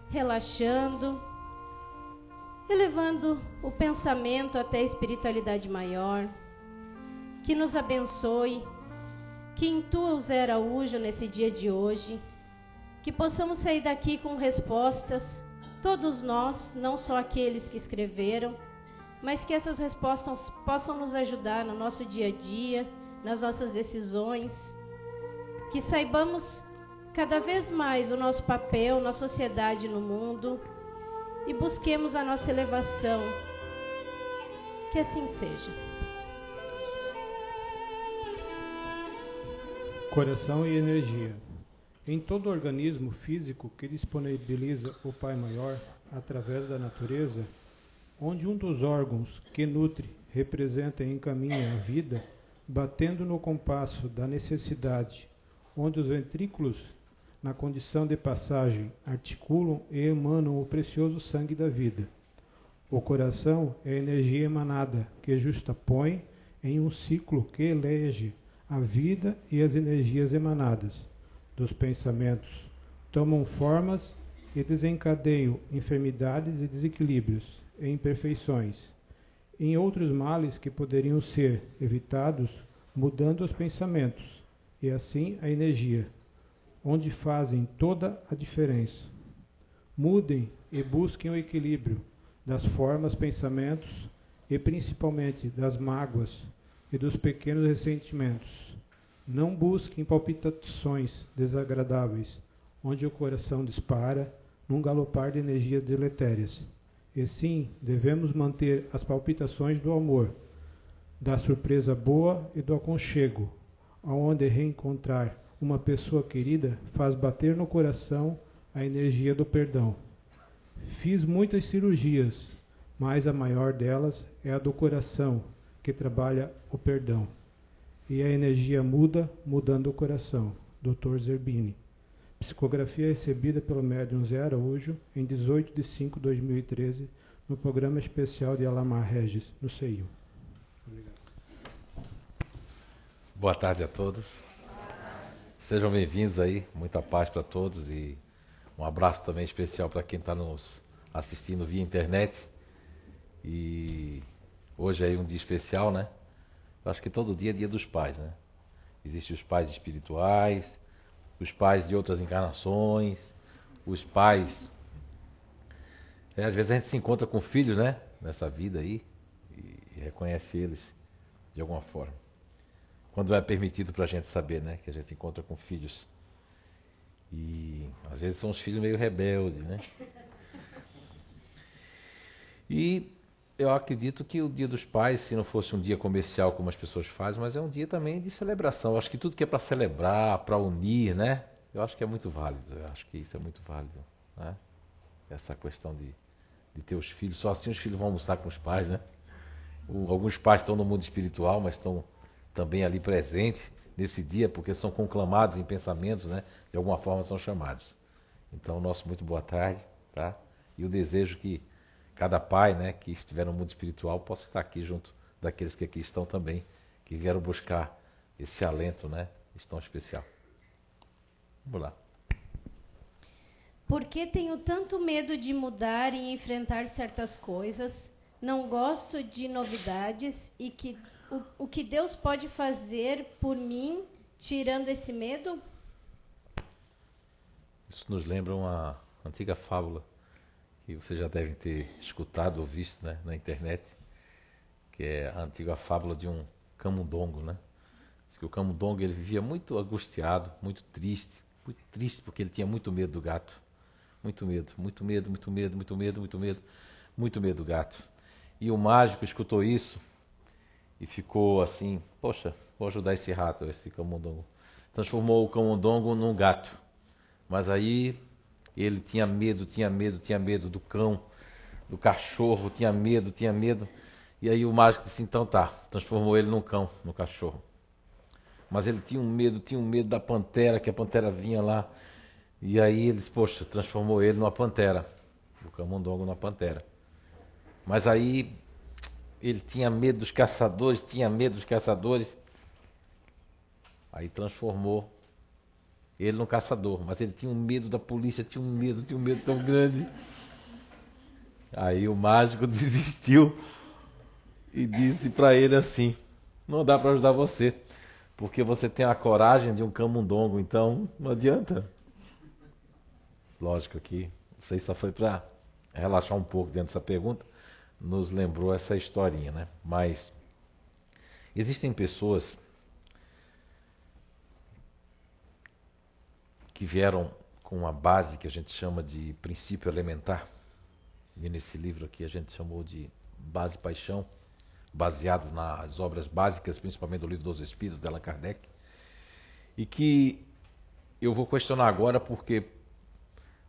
relaxando, elevando o pensamento até a espiritualidade maior, que nos abençoe, que intua o Zé Araújo nesse dia de hoje, que possamos sair daqui com respostas, todos nós, não só aqueles que escreveram, mas que essas respostas possam nos ajudar no nosso dia a dia, nas nossas decisões, que saibamos cada vez mais o nosso papel na sociedade e no mundo e busquemos a nossa elevação. Que assim seja. Coração e energia. Em todo organismo físico que disponibiliza o Pai Maior através da natureza, onde um dos órgãos que nutre, representa e encaminha a vida, batendo no compasso da necessidade, onde os ventrículos, na condição de passagem, articulam e emanam o precioso sangue da vida. O coração é a energia emanada, que justapõe em um ciclo que elege a vida e as energias emanadas dos pensamentos, tomam formas e desencadeiam enfermidades e desequilíbrios e imperfeições, em outros males que poderiam ser evitados mudando os pensamentos, e assim a energia, onde fazem toda a diferença. Mudem e busquem o equilíbrio das formas, pensamentos e principalmente das mágoas e dos pequenos ressentimentos. Não busquem palpitações desagradáveis, onde o coração dispara num galopar de energias deletérias. E sim, devemos manter as palpitações do amor, da surpresa boa e do aconchego, aonde reencontrar uma pessoa querida faz bater no coração a energia do perdão. Fiz muitas cirurgias, mas a maior delas é a do coração, que trabalha o perdão. E a energia muda, mudando o coração. Dr. Zerbini. Psicografia recebida pelo médium Zé Araújo em 18/5/2013, no programa especial de Alamar Regis, no CEIU. Obrigado. Boa tarde a todos. Sejam bem-vindos aí, muita paz para todos e um abraço também especial para quem está nos assistindo via internet. E hoje é um dia especial, né? Eu acho que todo dia é dia dos pais, né? Existem os pais espirituais, os pais de outras encarnações, os pais... às vezes a gente se encontra com filhos, né? Nessa vida aí e reconhece eles de alguma forma. Quando é permitido para a gente saber, né? Que a gente encontra com filhos. E às vezes são os filhos meio rebeldes, né? E eu acredito que o Dia dos Pais, se não fosse um dia comercial como as pessoas fazem, mas é um dia também de celebração. Eu acho que tudo que é para celebrar, para unir, né? Eu acho que é muito válido. Eu acho que isso é muito válido, né? Essa questão de ter os filhos. Só assim os filhos vão almoçar com os pais, né? Alguns pais estão no mundo espiritual, mas estão também ali presentes nesse dia, porque são conclamados em pensamentos, né? De alguma forma são chamados. Então, nosso muito boa tarde, tá? E eu desejo que cada pai, né, que estiver no mundo espiritual possa estar aqui junto daqueles que aqui estão também, que vieram buscar esse alento, né, tão especial. Vamos lá. Por que tenho tanto medo de mudar e enfrentar certas coisas? Não gosto de novidades e o que Deus pode fazer por mim, tirando esse medo? Isso nos lembra uma antiga fábula que vocês já devem ter escutado ou visto, né, na internet, que é a antiga fábula de um camundongo, né? Diz que o camundongo ele vivia muito angustiado, muito triste porque ele tinha muito medo do gato. Muito medo, muito medo, muito medo, muito medo, muito medo, muito medo do gato. E o mágico escutou isso e ficou assim, poxa, vou ajudar esse rato, esse camundongo. Transformou o camundongo num gato. Mas aí ele tinha medo do cão, do cachorro, tinha medo. E aí o mágico disse, então tá, transformou ele num cão, no cachorro. Mas ele tinha um medo da pantera, que a pantera vinha lá. E aí eles, poxa, transformou ele numa pantera, o camundongo numa pantera. Mas aí ele tinha medo dos caçadores, Aí transformou ele no caçador, mas ele tinha um medo da polícia, tinha um medo tão grande. Aí o mágico desistiu e disse para ele assim: não dá para ajudar você, porque você tem a coragem de um camundongo, então não adianta. Lógico que isso aí só foi para relaxar um pouco dentro dessa pergunta, nos lembrou essa historinha, né? Mas existem pessoas que vieram com uma base que a gente chama de princípio elementar, e nesse livro aqui a gente chamou de Base e Paixão, baseado nas obras básicas, principalmente do Livro dos Espíritos, de Allan Kardec, e que eu vou questionar agora porque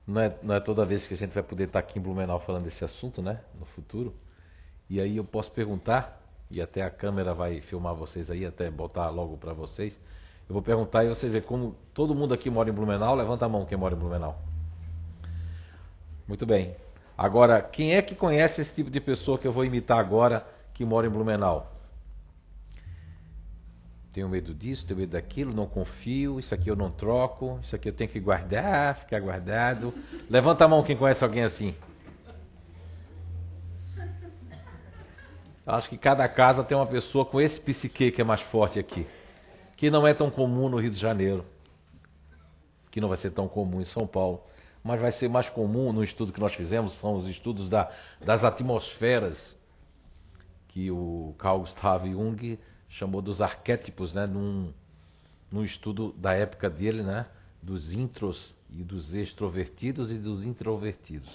não é toda vez que a gente vai poder estar aqui em Blumenau falando desse assunto, né, no futuro, e aí eu posso perguntar, e até a câmera vai filmar vocês aí, até botar logo para vocês. Eu vou perguntar e você vê como todo mundo aqui mora em Blumenau. Levanta a mão quem mora em Blumenau. Muito bem. Agora, quem é que conhece esse tipo de pessoa que eu vou imitar agora que mora em Blumenau? Tenho medo disso, tenho medo daquilo, não confio, isso aqui eu não troco, isso aqui eu tenho que guardar, ficar guardado. Levanta a mão quem conhece alguém assim. Acho que cada casa tem uma pessoa com esse psique que é mais forte aqui. Que não é tão comum no Rio de Janeiro, que não vai ser tão comum em São Paulo, mas vai ser mais comum no estudo que nós fizemos, são os estudos das atmosferas, que o Carl Gustav Jung chamou dos arquétipos, né, num estudo da época dele, né, dos intros e dos extrovertidos e dos introvertidos.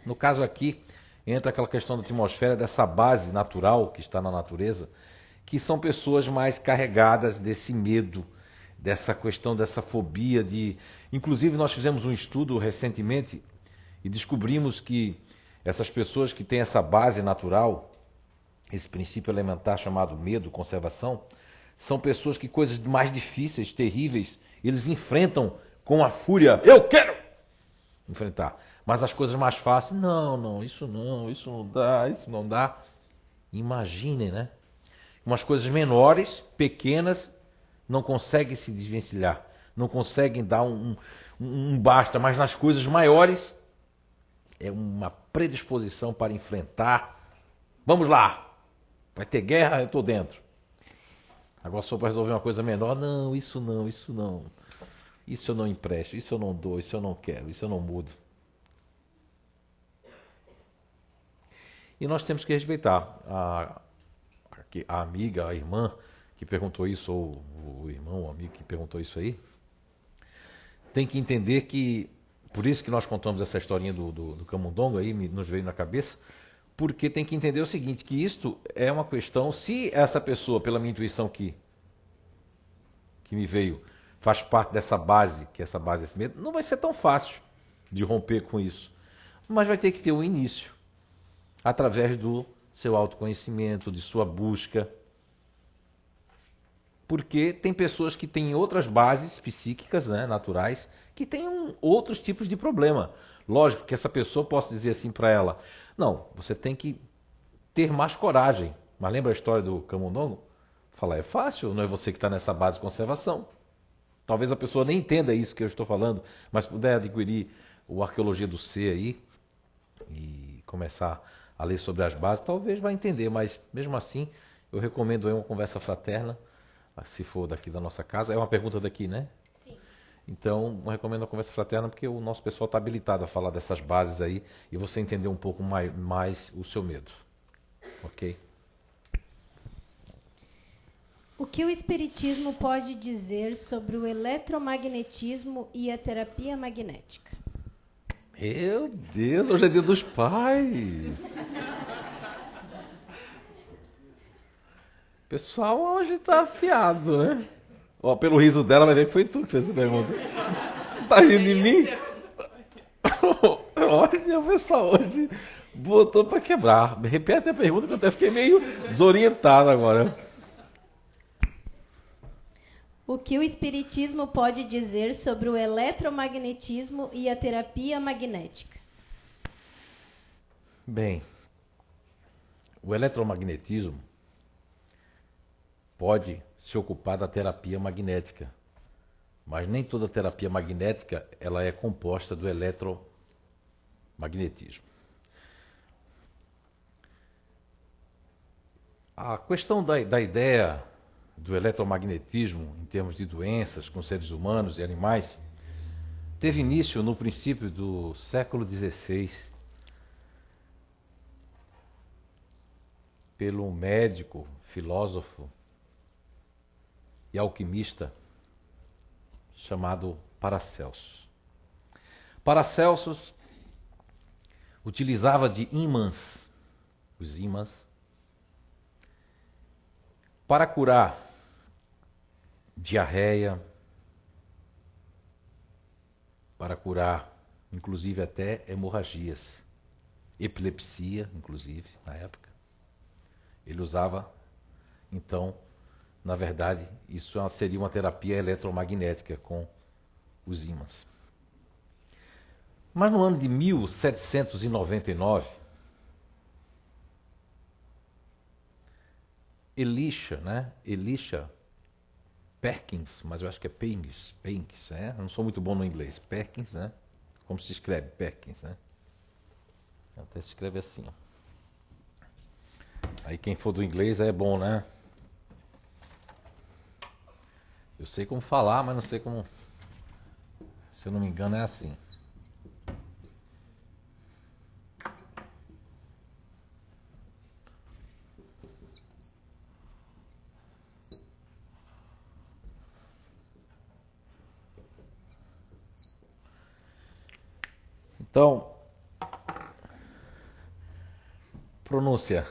No caso aqui, entra aquela questão da atmosfera, dessa base natural que está na natureza, que são pessoas mais carregadas desse medo, dessa questão, dessa fobia de... Inclusive nós fizemos um estudo recentemente e descobrimos que essas pessoas que têm essa base natural, esse princípio elementar chamado medo, conservação, são pessoas que coisas mais difíceis, terríveis, eles enfrentam com a fúria. Eu quero enfrentar. Mas as coisas mais fáceis, isso não dá. Imaginem, né? Umas coisas menores, pequenas, não conseguem se desvencilhar, não conseguem dar um basta, mas nas coisas maiores é uma predisposição para enfrentar. Vamos lá, vai ter guerra, eu estou dentro. Agora só para resolver uma coisa menor, isso não, isso eu não empresto, isso eu não dou, isso eu não quero, isso eu não mudo. E nós temos que respeitar a amiga, a irmã que perguntou isso, ou o irmão, o amigo que perguntou isso aí, tem que entender que, por isso que nós contamos essa historinha do camundongo aí, nos veio na cabeça, porque tem que entender o seguinte, que isto é uma questão, se essa pessoa, pela minha intuição que me veio, faz parte dessa base, que essa base é esse medo, não vai ser tão fácil de romper com isso, mas vai ter que ter um início, através do seu autoconhecimento, de sua busca. Porque tem pessoas que têm outras bases psíquicas, né, naturais, que têm outros tipos de problema. Lógico que essa pessoa, posso dizer assim para ela, não, você tem que ter mais coragem. Mas lembra a história do camundongo? Fala, é fácil, não é você que está nessa base de conservação. Talvez a pessoa nem entenda isso que eu estou falando, mas puder adquirir o Arqueologia do Ser aí e começar a ler sobre as bases, talvez vai entender, mas mesmo assim eu recomendo aí uma conversa fraterna, se for daqui da nossa casa. É uma pergunta daqui, né? Sim. Então eu recomendo uma conversa fraterna porque o nosso pessoal está habilitado a falar dessas bases aí e você entender um pouco mais o seu medo. Ok? O que o Espiritismo pode dizer sobre o eletromagnetismo e a terapia magnética? Meu Deus, hoje é dia dos pais. O pessoal hoje tá afiado, né? Ó, pelo riso dela vai ver que foi tu que fez essa pergunta. Tá rindo de mim? Olha, o pessoal hoje botou pra quebrar. Repete a pergunta que eu até fiquei meio desorientado agora. O que o Espiritismo pode dizer sobre o eletromagnetismo e a terapia magnética? Bem, o eletromagnetismo pode se ocupar da terapia magnética, Mas nem toda terapia magnética ela é composta do eletromagnetismo. A questão da ideia do eletromagnetismo em termos de doenças com seres humanos e animais teve início no princípio do século XVI pelo médico, filósofo e alquimista chamado Paracelsus. Paracelsus utilizava de ímãs, os ímãs, para curar diarreia, para curar inclusive até hemorragias, epilepsia, inclusive, na época. Ele usava, então, na verdade, isso seria uma terapia eletromagnética com os ímãs. Mas no ano de 1799, Elisha Perkins, mas eu acho que é Perkins, né? Eu não sou muito bom no inglês. Perkins, né? Como se escreve? Perkins, né? Até se escreve assim, ó. Aí quem for do inglês é bom, né? Eu sei como falar, mas não sei como... Se eu não me engano é assim. Então, pronúncia.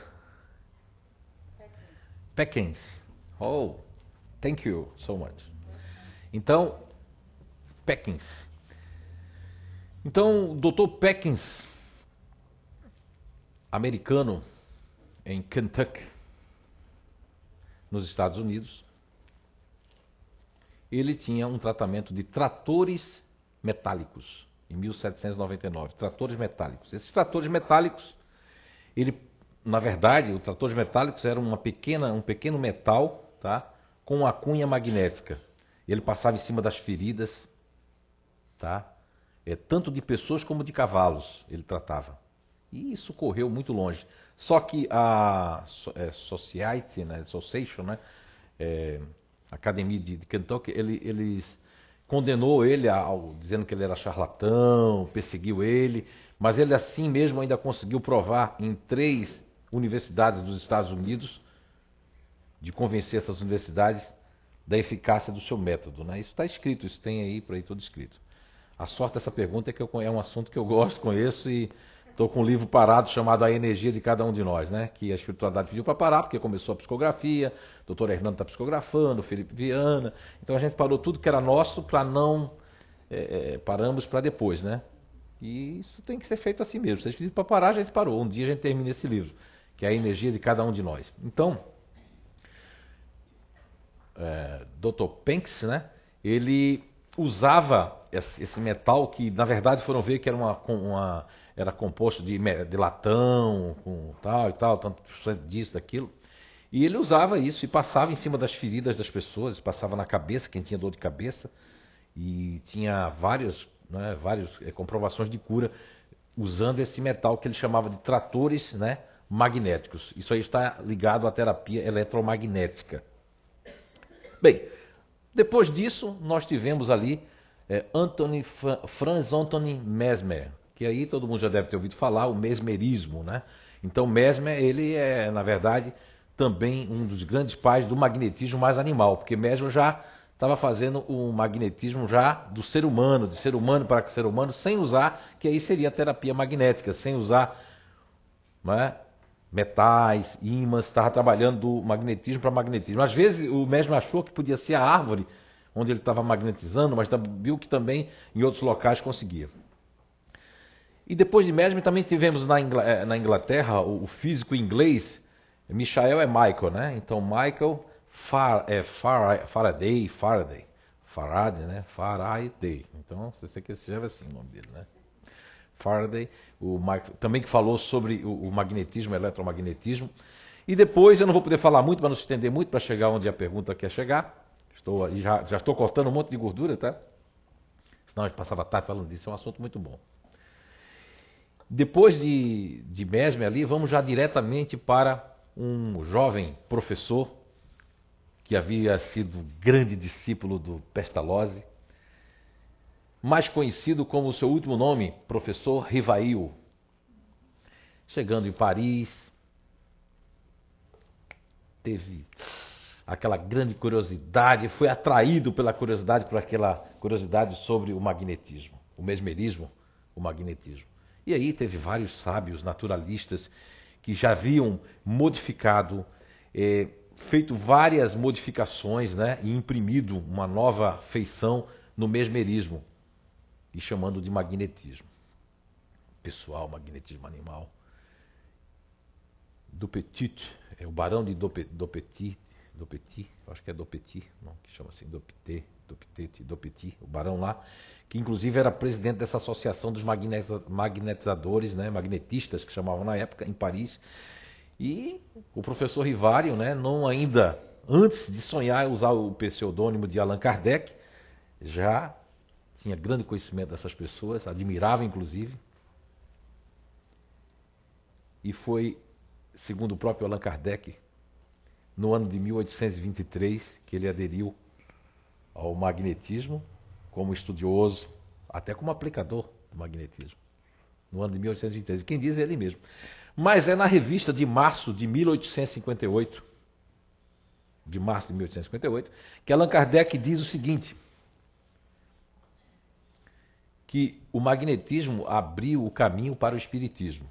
Perkins. Oh, thank you so much. Então, Perkins. Então, o Dr. Perkins, americano, em Kentucky, nos Estados Unidos, ele tinha um tratamento de tratores metálicos, em 1799, tratores metálicos. Esses tratores metálicos, na verdade, os tratores metálicos eram um pequeno metal, tá, com uma cunha magnética. Ele passava em cima das feridas, tá, tanto de pessoas como de cavalos ele tratava. E isso correu muito longe. Só que a Society, né, Association, né, Academia de Kentucky, eles condenou ele dizendo que ele era charlatão, perseguiu ele, mas ele assim mesmo ainda conseguiu provar em 3 universidades dos Estados Unidos, de convencer essas universidades da eficácia do seu método, né? Isso está escrito, isso tem aí por aí tudo escrito. A sorte dessa pergunta é que é um assunto que eu gosto, conheço e estou com um livro parado chamado A Energia de Cada Um de Nós, né? Que a espiritualidade pediu para parar, porque começou a psicografia, o Dr. Hernando está psicografando, o Felipe Viana, então a gente parou tudo que era nosso para não... paramos para depois, né? E isso tem que ser feito assim mesmo. Se a gente pediu para parar, a gente parou. Um dia a gente termina esse livro, que é A Energia de Cada Um de Nós. Então, Dr. Perkins, né? Ele usava esse metal que, na verdade, foram ver que era era composto de latão, com tal e tal, tanto disso, daquilo. E ele usava isso e passava em cima das feridas das pessoas, passava na cabeça, quem tinha dor de cabeça, e tinha várias comprovações de cura usando esse metal que ele chamava de tratores, né, magnéticos. Isso aí está ligado à terapia eletromagnética. Bem, depois disso, nós tivemos ali Franz Anthony Mesmer, que aí todo mundo já deve ter ouvido falar, o mesmerismo, né? Então Mesmer, ele é, na verdade, também um dos grandes pais do magnetismo mais animal, porque Mesmer já estava fazendo o magnetismo já do ser humano, de ser humano para ser humano, sem usar, que aí seria a terapia magnética, sem usar, né, metais, ímãs, estava trabalhando do magnetismo para magnetismo. Às vezes o Mesmer achou que podia ser a árvore onde ele estava magnetizando, mas viu que também em outros locais conseguia. E depois de Mesmer também tivemos na Inglaterra o físico inglês, Michael Michael, né? Então Michael Faraday, né? Faraday. Então você que escreve assim o nome dele, né? Faraday, também que falou sobre o magnetismo, o eletromagnetismo. E depois, eu não vou poder falar muito, para não se estender muito, para chegar onde a pergunta quer chegar. Já estou cortando um monte de gordura, tá? Senão a gente passava a tarde falando disso, é um assunto muito bom. Depois de Mesmer ali, vamos já diretamente para um jovem professor que havia sido grande discípulo do Pestalozzi, mais conhecido como o seu último nome, professor Rivail. Chegando em Paris, teve aquela grande curiosidade, foi atraído pela curiosidade, por aquela curiosidade sobre o magnetismo, o mesmerismo, o magnetismo. E aí teve vários sábios naturalistas que já haviam modificado, feito várias modificações, né, e imprimido uma nova feição no mesmerismo, e chamando de magnetismo pessoal, magnetismo animal. Dupetit, o barão de Dupetit, acho que é Dupetit, não, que chama assim Dupetit, o barão lá, que inclusive era presidente dessa associação dos magnetizadores, né, magnetistas, que chamavam na época, em Paris. E o professor Rivail, né, não ainda antes de sonhar usar o pseudônimo de Allan Kardec, já tinha grande conhecimento dessas pessoas, admirava inclusive. E foi, segundo o próprio Allan Kardec, no ano de 1823, que ele aderiu ao magnetismo como estudioso, até como aplicador do magnetismo. No ano de 1823. Quem diz é ele mesmo. Mas é na revista de março de 1858, que Allan Kardec diz o seguinte, que o magnetismo abriu o caminho para o espiritismo.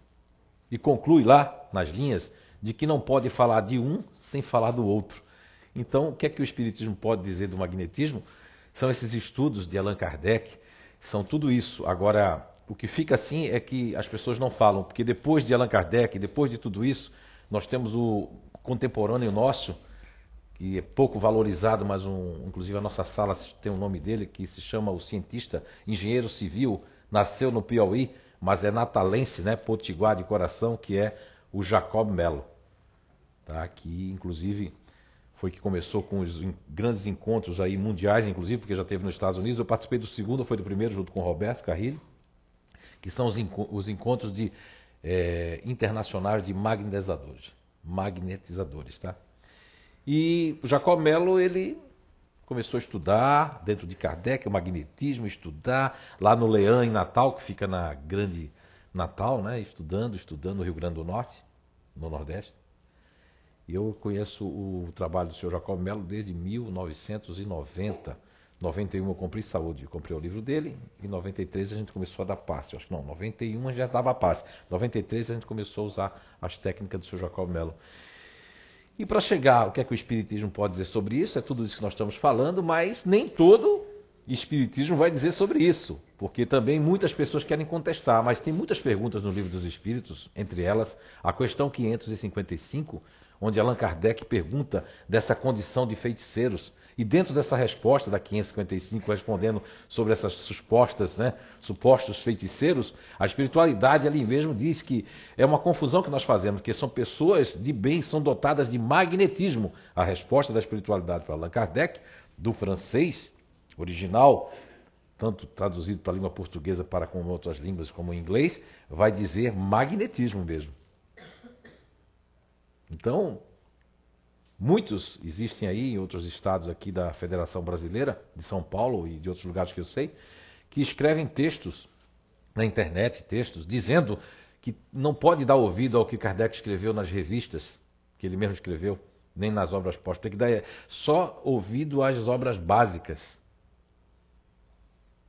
E conclui lá, nas linhas, de que não pode falar de um sem falar do outro. Então, o que é que o espiritismo pode dizer do magnetismo? São esses estudos de Allan Kardec, são tudo isso. Agora, o que fica assim é que as pessoas não falam, porque depois de Allan Kardec, depois de tudo isso, nós temos o contemporâneo nosso, que é pouco valorizado, mas inclusive a nossa sala tem o nome dele, que se chama o cientista, engenheiro civil, nasceu no Piauí, mas é natalense, né, potiguar de coração, que é o Jacob Mello, tá? Que inclusive foi que começou com os grandes encontros aí mundiais, inclusive, porque já teve nos Estados Unidos. Eu participei do segundo, foi do primeiro, junto com o Roberto Carrilho, que são os encontros internacionais de magnetizadores, tá? E o Jacob Mello, ele começou a estudar dentro de Kardec o magnetismo, estudar lá no Leão, em Natal, que fica na Grande Natal, né? Estudando no Rio Grande do Norte, no Nordeste. E eu conheço o trabalho do Sr. Jacob Mello desde 1990. 91 eu comprei saúde, eu comprei o livro dele. Em 93 a gente começou a dar passe. Acho que não, 91 a gente já dava passe. 93 a gente começou a usar as técnicas do Sr. Jacob Mello. E para chegar, o que é que o Espiritismo pode dizer sobre isso? É tudo isso que nós estamos falando, mas nem todo Espiritismo vai dizer sobre isso. Porque também muitas pessoas querem contestar, mas tem muitas perguntas no Livro dos Espíritos, entre elas a questão 555, onde Allan Kardec pergunta dessa condição de feiticeiros. E dentro dessa resposta da 555, respondendo sobre essas supostos feiticeiros, a espiritualidade ali mesmo diz que é uma confusão que nós fazemos, que são pessoas de bem, são dotadas de magnetismo. A resposta da espiritualidade para Allan Kardec, do francês original, tanto traduzido para a língua portuguesa para com outras línguas como o inglês, vai dizer magnetismo mesmo. Então, muitos existem aí em outros estados aqui da Federação Brasileira, de São Paulo e de outros lugares que eu sei, que escrevem textos na internet, dizendo que não pode dar ouvido ao que Kardec escreveu nas revistas, que ele mesmo escreveu, nem nas obras póstumas. Tem que dar só ouvido às obras básicas.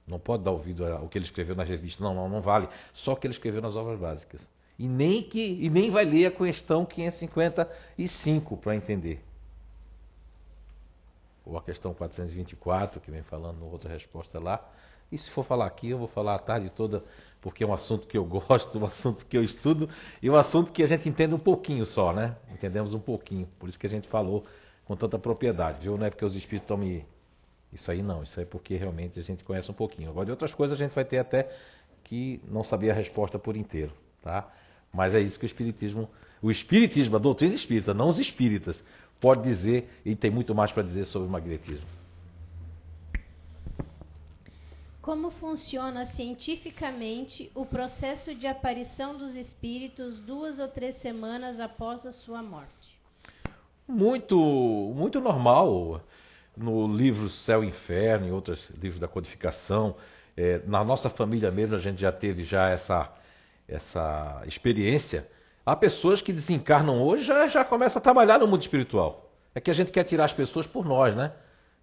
Não pode dar ouvido ao que ele escreveu nas revistas. Não vale. Só o que ele escreveu nas obras básicas. E nem vai ler a questão 555 para entender. Ou a questão 424, que vem falando outra resposta lá. E se for falar aqui, eu vou falar a tarde toda, porque é um assunto que eu gosto, um assunto que eu estudo, e um assunto que a gente entende um pouquinho só, né? Entendemos um pouquinho. Por isso que a gente falou com tanta propriedade, viu? Não é porque os espíritos estão me... Isso aí não, isso aí é porque realmente a gente conhece um pouquinho. Agora, de outras coisas, a gente vai ter até que não sabia a resposta por inteiro, tá? Mas é isso que o Espiritismo, a doutrina espírita, não os espíritas, pode dizer, e tem muito mais para dizer sobre o magnetismo. Como funciona cientificamente o processo de aparição dos espíritos 2 ou 3 semanas após a sua morte? Muito normal. No livro Céu e Inferno, em outros livros da codificação, na nossa família mesmo a gente já teve essa experiência. Há pessoas que desencarnam hoje já começam a trabalhar no mundo espiritual. É que a gente quer tirar as pessoas por nós, né?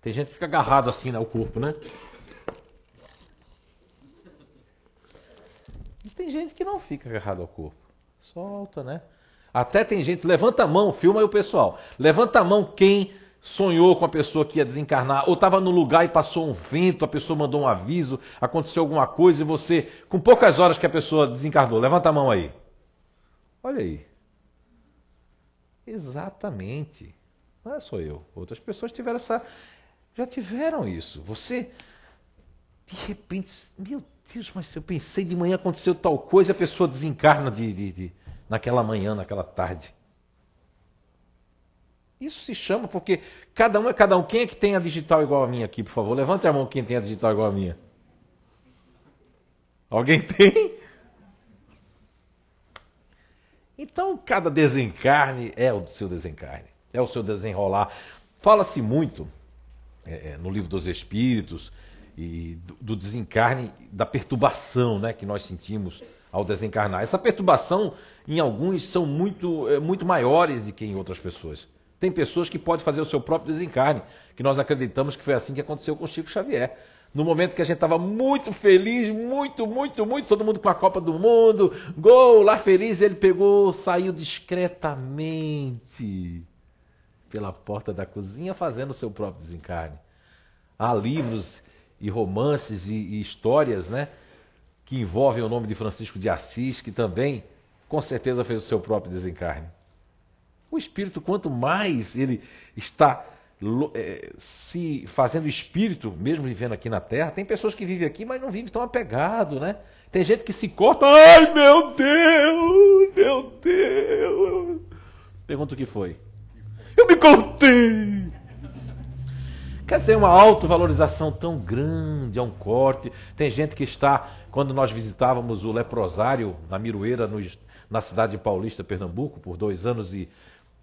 Tem gente que fica agarrado assim ao corpo, né? E tem gente que não fica agarrado ao corpo. Solta, né? Até tem gente, levanta a mão, filma aí o pessoal. Levanta a mão quem sonhou com a pessoa que ia desencarnar, ou estava no lugar e passou um vento, a pessoa mandou um aviso, aconteceu alguma coisa e você, com poucas horas que a pessoa desencarnou, levanta a mão aí. Olha aí. Exatamente. Não é só eu. Outras pessoas já tiveram isso. Você, de repente, meu Deus, mas eu pensei de manhã aconteceu tal coisa e a pessoa desencarna naquela manhã, naquela tarde. Isso se chama porque cada um é cada um. Quem é que tem a digital igual a minha aqui, por favor? Levante a mão quem tem a digital igual a minha. Alguém tem? Então, cada desencarne é o seu desencarne. É o seu desenrolar. Fala-se muito no livro dos Espíritos e do desencarne, da perturbação, né, que nós sentimos ao desencarnar. Essa perturbação, em alguns, são muito maiores do que em outras pessoas. Tem pessoas que podem fazer o seu próprio desencarne, que nós acreditamos que foi assim que aconteceu com Chico Xavier. No momento que a gente estava muito feliz, muito, todo mundo com a Copa do Mundo, gol, lá feliz, ele pegou, saiu discretamente pela porta da cozinha fazendo o seu próprio desencarne. Há livros e romances e histórias, né, que envolvem o nome de Francisco de Assis, que também, com certeza, fez o seu próprio desencarne. O espírito, quanto mais ele está se fazendo espírito, mesmo vivendo aqui na Terra, tem pessoas que vivem aqui, mas não vivem tão apegado, né? Tem gente que se corta, ai meu Deus! Pergunta o que foi. Eu me cortei! Quer dizer, uma autovalorização tão grande, é um corte. Tem gente que está, quando nós visitávamos o leprosário na Miroeira, na cidade de Paulista, Pernambuco, por 2 anos e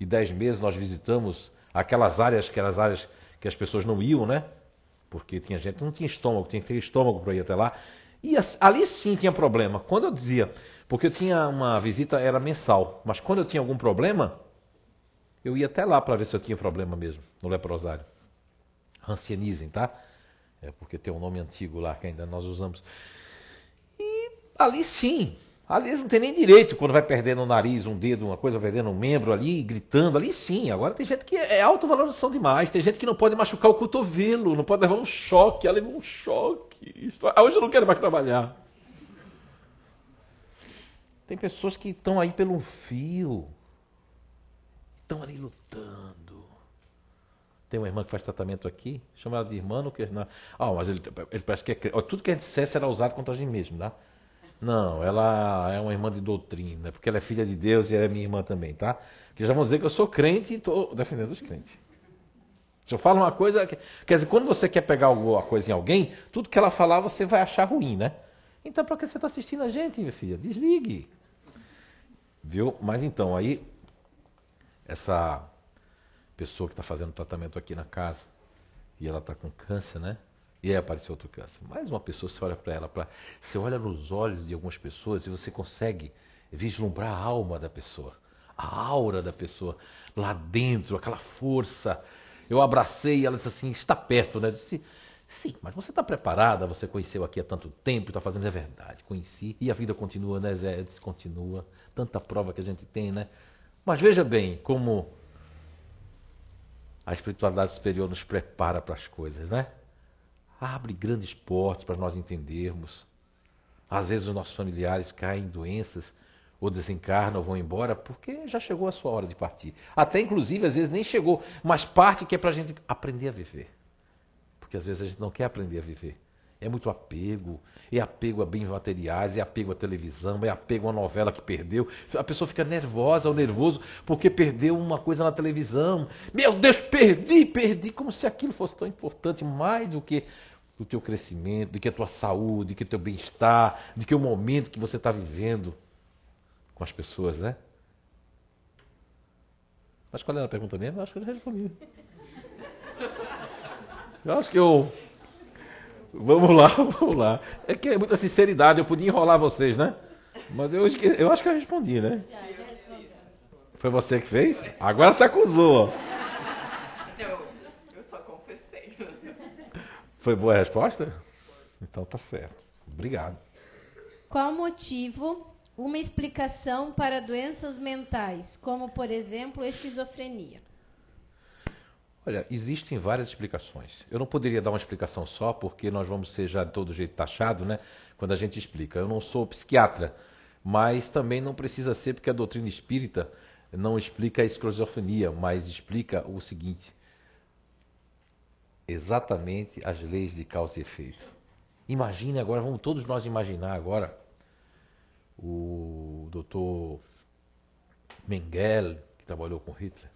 10 meses nós visitamos aquelas áreas que eram as áreas que as pessoas não iam, né? Porque tinha gente que não tinha estômago, tinha que ter estômago para ir até lá. E ali sim tinha problema. Quando eu dizia, porque eu tinha uma visita, era mensal, mas quando eu tinha algum problema, eu ia até lá para ver se eu tinha problema mesmo, no leprosário. Hanseníase, tá? Porque tem um nome antigo lá que ainda nós usamos. E ali sim, ali não tem nem direito quando vai perdendo o nariz, um dedo, uma coisa, perdendo um membro ali, gritando, ali sim. Agora tem gente que é autovalorização demais, tem gente que não pode machucar o cotovelo, não pode levar um choque, ela levou um choque. Hoje eu não quero mais trabalhar. Tem pessoas que estão aí pelo fio, estão ali lutando. Tem uma irmã que faz tratamento aqui, chama ela de irmã, não quer. Mas ele parece que tudo que a gente dissesse será usado contra a gente mesmo, tá? Não, ela é uma irmã de doutrina, porque ela é filha de Deus e ela é minha irmã também, tá? Que já vão dizer que eu sou crente e estou defendendo os crentes. Se eu falo uma coisa, quer dizer, quando você quer pegar alguma coisa em alguém, tudo que ela falar você vai achar ruim, né? Então, para que você está assistindo a gente, minha filha? Desligue. Viu? Mas então, aí, essa pessoa que está fazendo tratamento aqui na casa, e ela está com câncer, né? E aí apareceu outro câncer. Mais uma pessoa, você olha para ela, você olha nos olhos de algumas pessoas e você consegue vislumbrar a alma da pessoa, a aura da pessoa, lá dentro, aquela força. Eu abracei e ela disse assim, está perto, né? Eu disse, sim, mas você está preparada, você conheceu aqui há tanto tempo, está fazendo, é verdade, conheci, e a vida continua, né, Zé? Disse, continua, tanta prova que a gente tem, né? Mas veja bem como a espiritualidade superior nos prepara para as coisas, né? Abre grandes portas para nós entendermos. Às vezes os nossos familiares caem em doenças, ou desencarnam, ou vão embora, porque já chegou a sua hora de partir. Até inclusive, às vezes nem chegou, mas parte que é para a gente aprender a viver. Porque às vezes a gente não quer aprender a viver. É muito apego, é apego a bens materiais, é apego à televisão, é apego a uma novela que perdeu. A pessoa fica nervosa ou nervoso porque perdeu uma coisa na televisão. Meu Deus, perdi, como se aquilo fosse tão importante, mais do que do teu crescimento, de que a tua saúde, de que o teu bem-estar, de que o momento que você está vivendo com as pessoas, né? Mas qual era a pergunta mesmo? Eu acho que eu já respondi. Eu acho que eu... Vamos lá. É que é muita sinceridade, eu podia enrolar vocês, né? Mas eu acho que eu respondi, né? Já respondeu. Foi você que fez? Agora se acusou. Eu só confessei. Foi boa a resposta? Então tá certo. Obrigado. Qual motivo uma explicação para doenças mentais, como, por exemplo, esquizofrenia? Olha, existem várias explicações. Eu não poderia dar uma explicação só, porque nós vamos ser já de todo jeito taxado, né? Quando a gente explica. Eu não sou psiquiatra, mas também não precisa ser, porque a doutrina espírita não explica a esquizofrenia, mas explica o seguinte: exatamente as leis de causa e efeito. Imagine agora, vamos todos nós imaginar agora o doutor Mengele, que trabalhou com Hitler,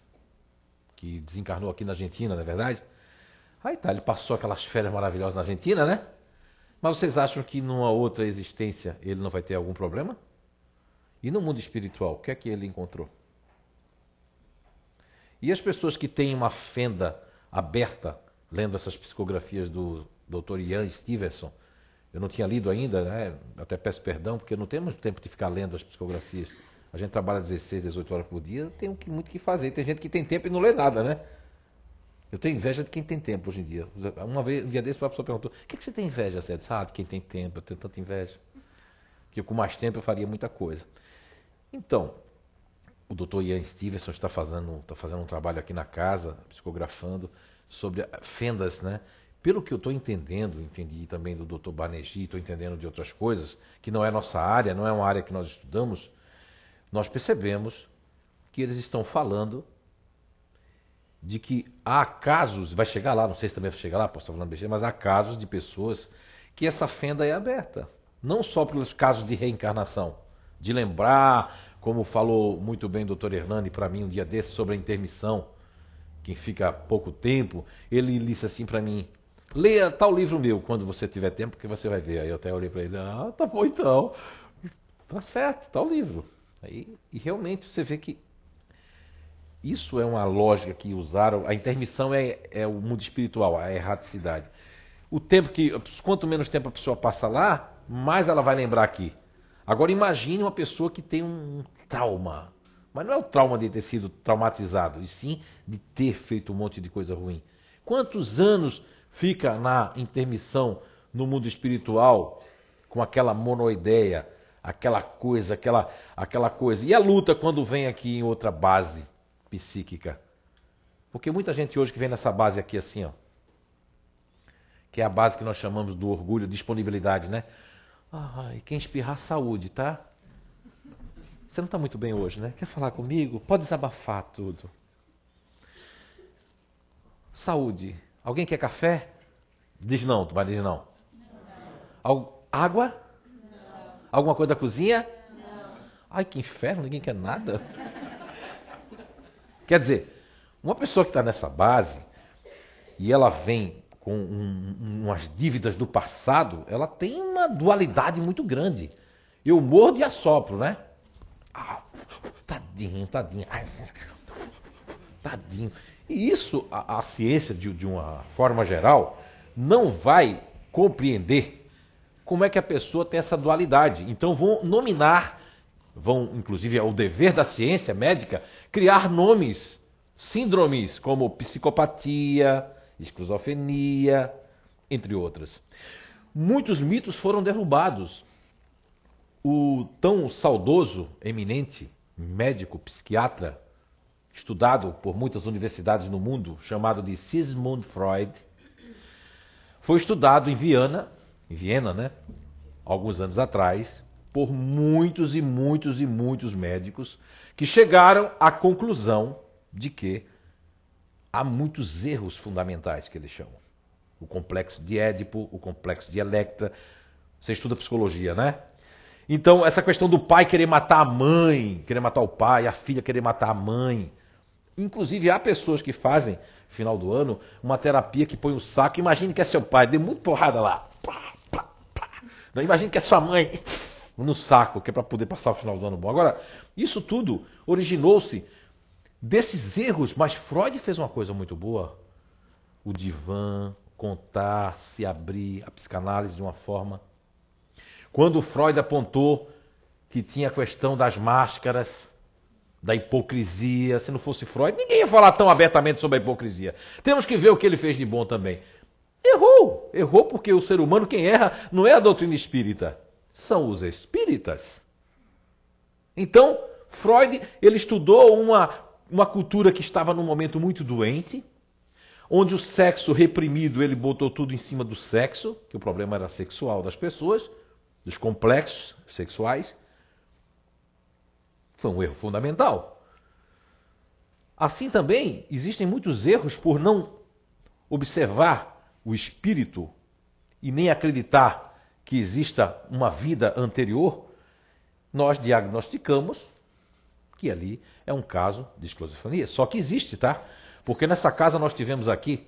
que desencarnou aqui na Argentina, não é verdade? Aí tá, ele passou aquelas férias maravilhosas na Argentina, né? Mas vocês acham que numa outra existência ele não vai ter algum problema? E no mundo espiritual, o que é que ele encontrou? E as pessoas que têm uma fenda aberta, lendo essas psicografias do Dr. Ian Stevenson, eu não tinha lido ainda, né? Até peço perdão, porque não temos tempo de ficar lendo as psicografias. A gente trabalha 16, 18 horas por dia, tem muito o que fazer. Tem gente que tem tempo e não lê nada, né? Eu tenho inveja de quem tem tempo hoje em dia. Um dia desse, a pessoa perguntou: o que você tem inveja, Sérgio? De quem tem tempo, eu tenho tanta inveja. Que com mais tempo eu faria muita coisa. Então, o Dr. Ian Stevenson está fazendo um trabalho aqui na casa, psicografando, sobre fendas, né? Pelo que eu estou entendendo, entendi também do Dr. Banerjee, estou entendendo de outras coisas, que não é nossa área, não é uma área que nós estudamos, nós percebemos que eles estão falando de que há casos, vai chegar lá, não sei se também vai chegar lá, posso estar falando besteira, mas há casos de pessoas que essa fenda é aberta. Não só pelos casos de reencarnação, de lembrar, como falou muito bem o Dr. Hernani para mim um dia desses sobre a intermissão, quem fica pouco tempo, ele disse assim para mim: leia tal livro meu quando você tiver tempo, que você vai ver. Aí eu até olhei para ele: ah, tá bom então, tá certo, tal livro. Aí, e realmente você vê que isso é uma lógica que usaram. A intermissão é o mundo espiritual, a erraticidade. O tempo que, quanto menos tempo a pessoa passa lá, mais ela vai lembrar aqui. Agora imagine uma pessoa que tem um trauma. Mas não é o trauma de ter sido traumatizado, e sim de ter feito um monte de coisa ruim. Quantos anos fica na intermissão no mundo espiritual com aquela monoideia, aquela coisa. E a luta quando vem aqui em outra base psíquica? Porque muita gente hoje que vem nessa base aqui assim, ó, que é a base que nós chamamos do orgulho, disponibilidade, né? Ai, quem espirrar, saúde, tá? Você não está muito bem hoje, né? Quer falar comigo? Pode desabafar tudo. Saúde. Alguém quer café? Diz não, tu vai dizer não. Água? Não. Alguma coisa da cozinha? Não. Ai, que inferno, ninguém quer nada. Quer dizer, uma pessoa que está nessa base e ela vem com umas dívidas do passado, ela tem uma dualidade muito grande. Eu mordo e assopro, né? Ah, tadinho. Ai, tadinho. E isso, a ciência, de uma forma geral, não vai compreender como é que a pessoa tem essa dualidade. Então inclusive é o dever da ciência médica, criar nomes, síndromes como psicopatia, esquizofrenia, entre outras. Muitos mitos foram derrubados. O tão saudoso, eminente médico psiquiatra, estudado por muitas universidades no mundo, chamado de Sigmund Freud, foi estudado em Viena, né, alguns anos atrás, por muitos e muitos médicos que chegaram à conclusão de que há muitos erros fundamentais que eles chamam. O complexo de Édipo, o complexo de Electra. Você estuda psicologia, né? Então, essa questão do pai querer matar a mãe, querer matar o pai, a filha querer matar a mãe, Inclusive, há pessoas que fazem, no final do ano, uma terapia que põe o saco. Imagine que é seu pai, dê muito porrada lá. Pá, pá, pá. Não, imagine que é sua mãe no saco, que é para poder passar o final do ano bom. Agora, isso tudo originou-se desses erros, mas Freud fez uma coisa muito boa. O divã, contar, se abrir, a psicanálise de uma forma. Quando Freud apontou que tinha a questão das máscaras, da hipocrisia, se não fosse Freud, ninguém ia falar tão abertamente sobre a hipocrisia. Temos que ver o que ele fez de bom também. Errou porque o ser humano, quem erra, não é a doutrina espírita, são os espíritas. Então, Freud, ele estudou uma cultura que estava num momento muito doente, onde o sexo reprimido, ele botou tudo em cima do sexo, que o problema era sexual das pessoas, dos complexos sexuais. Foi um erro fundamental. Assim também, existem muitos erros por não observar o espírito e nem acreditar que exista uma vida anterior. Nós diagnosticamos que ali é um caso de esquizofrenia. Só que existe, tá? Porque nessa casa nós tivemos aqui,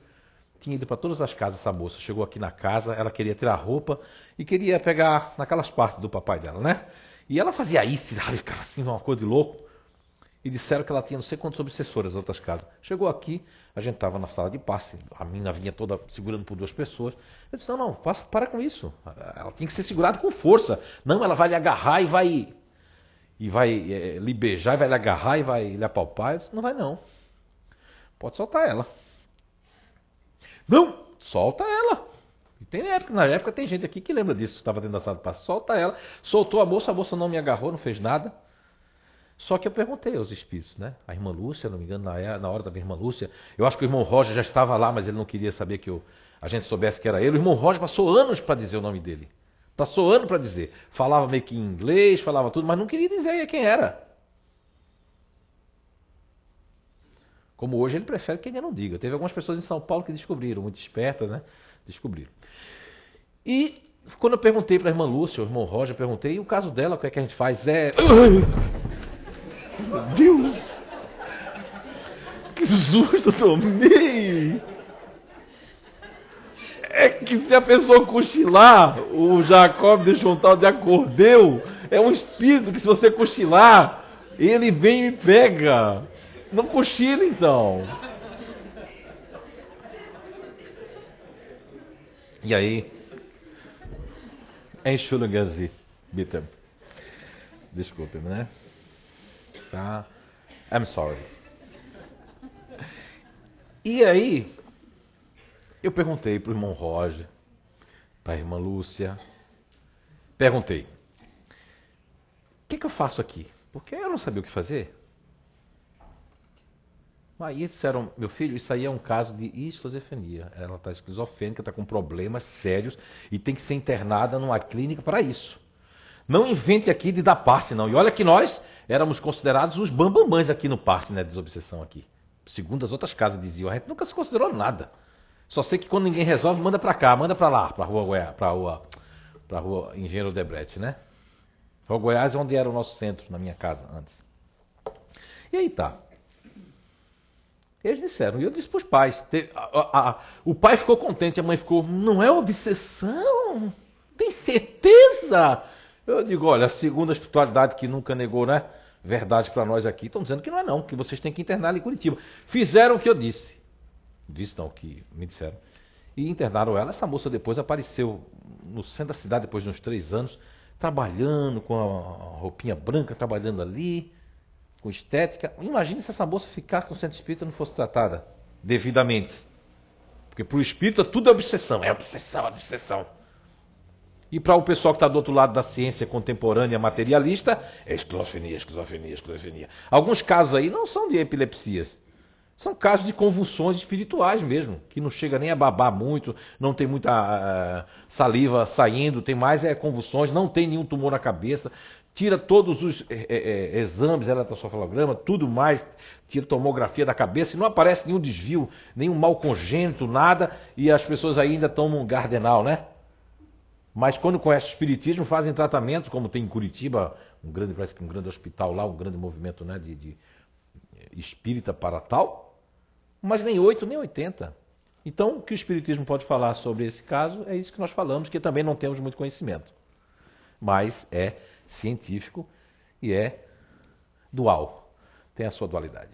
tinha ido para todas as casas essa moça, chegou aqui na casa, ela queria tirar a roupa e queria pegar naquelas partes do papai dela, né? E ela fazia isso, ficava assim, uma coisa de louco. E disseram que ela tinha não sei quantas obsessoras em outras casas. Chegou aqui, a gente estava na sala de passe, a menina vinha toda segurando por 2 pessoas. Eu disse, não, para com isso. Ela tem que ser segurada com força. Não, ela vai lhe agarrar e vai lhe beijar, e vai lhe agarrar e vai lhe apalpar. Eu disse, não vai não. Pode soltar ela. Não, solta ela. Na época tem gente aqui que lembra disso, estava dentro da sala de passe. Solta ela. Soltou a moça não me agarrou, não fez nada. Só que eu perguntei aos espíritos, né? A irmã Lúcia, não me engano, na hora da minha irmã Lúcia, eu acho que o irmão Roger já estava lá, mas ele não queria saber que a gente soubesse que era ele. O irmão Roger passou anos para dizer o nome dele. Passou anos para dizer. Falava meio que em inglês, falava tudo, mas não queria dizer quem era. Como hoje ele prefere que ele não diga. Teve algumas pessoas em São Paulo que descobriram, muito espertas, né? Descobriram. E quando eu perguntei para a irmã Lúcia, o irmão Roger, eu perguntei, e o caso dela, o que é que a gente faz? Meu Deus! Que susto eu tomei! É que se a pessoa cochilar, o Jacob deixou um tal de acordeu, é um espírito que se você cochilar, ele vem e me pega. Não cochila então. E aí? Entschuldigen Sie, bitte. Desculpe-me, né? Tá? I'm sorry. E aí, eu perguntei para o irmão Roger, para a irmã Lúcia, perguntei, o que eu faço aqui? Porque eu não sabia o que fazer. Aí disseram, meu filho, isso aí é um caso de esquizofrenia. Ela está esquizofrênica, está com problemas sérios e tem que ser internada numa clínica para isso. Não invente aqui de dar passe, não. E olha que nós éramos considerados os bambambãs aqui no passe, né, desobsessão aqui. Segundo as outras casas diziam, a gente nunca se considerou nada. Só sei que quando ninguém resolve, manda para cá, manda para lá, para a rua Engenheiro Odebrecht, né? Rua Goiás é onde era o nosso centro, na minha casa, antes. E aí tá. Eles disseram, e eu disse para os pais. O pai ficou contente, a mãe ficou, não é obsessão? Tem certeza? Eu digo, olha, segundo a espiritualidade que nunca negou, né, verdade para nós aqui, estão dizendo que não é não, que vocês têm que internar ali em Curitiba. Fizeram o que eu disse. Disse não, que me disseram. E internaram ela. Essa moça depois apareceu no centro da cidade, depois de uns 3 anos, trabalhando com a roupinha branca, trabalhando ali, com estética. Imagine se essa moça ficasse no centro espírita e não fosse tratada devidamente. Porque para o espírita tudo é obsessão. É obsessão, obsessão. E para o pessoal que está do outro lado da ciência contemporânea materialista, é esquizofrenia, esquizofrenia, esquizofrenia. Alguns casos aí não são de epilepsias. São casos de convulsões espirituais mesmo, que não chega nem a babar muito, não tem muita saliva saindo, tem mais convulsões, não tem nenhum tumor na cabeça, tira todos os exames, eletroencefalograma, tudo mais, tira tomografia da cabeça e não aparece nenhum desvio, nenhum mal congênito, nada, e as pessoas ainda tomam Gardenal, né? Mas quando conhecem o espiritismo, fazem tratamento, como tem em Curitiba, parece que um grande hospital lá, um grande movimento, né, de espírita para tal, mas nem 8, nem 80. Então, o que o Espiritismo pode falar sobre esse caso é isso que nós falamos, que também não temos muito conhecimento. Mas é científico e é dual. Tem a sua dualidade.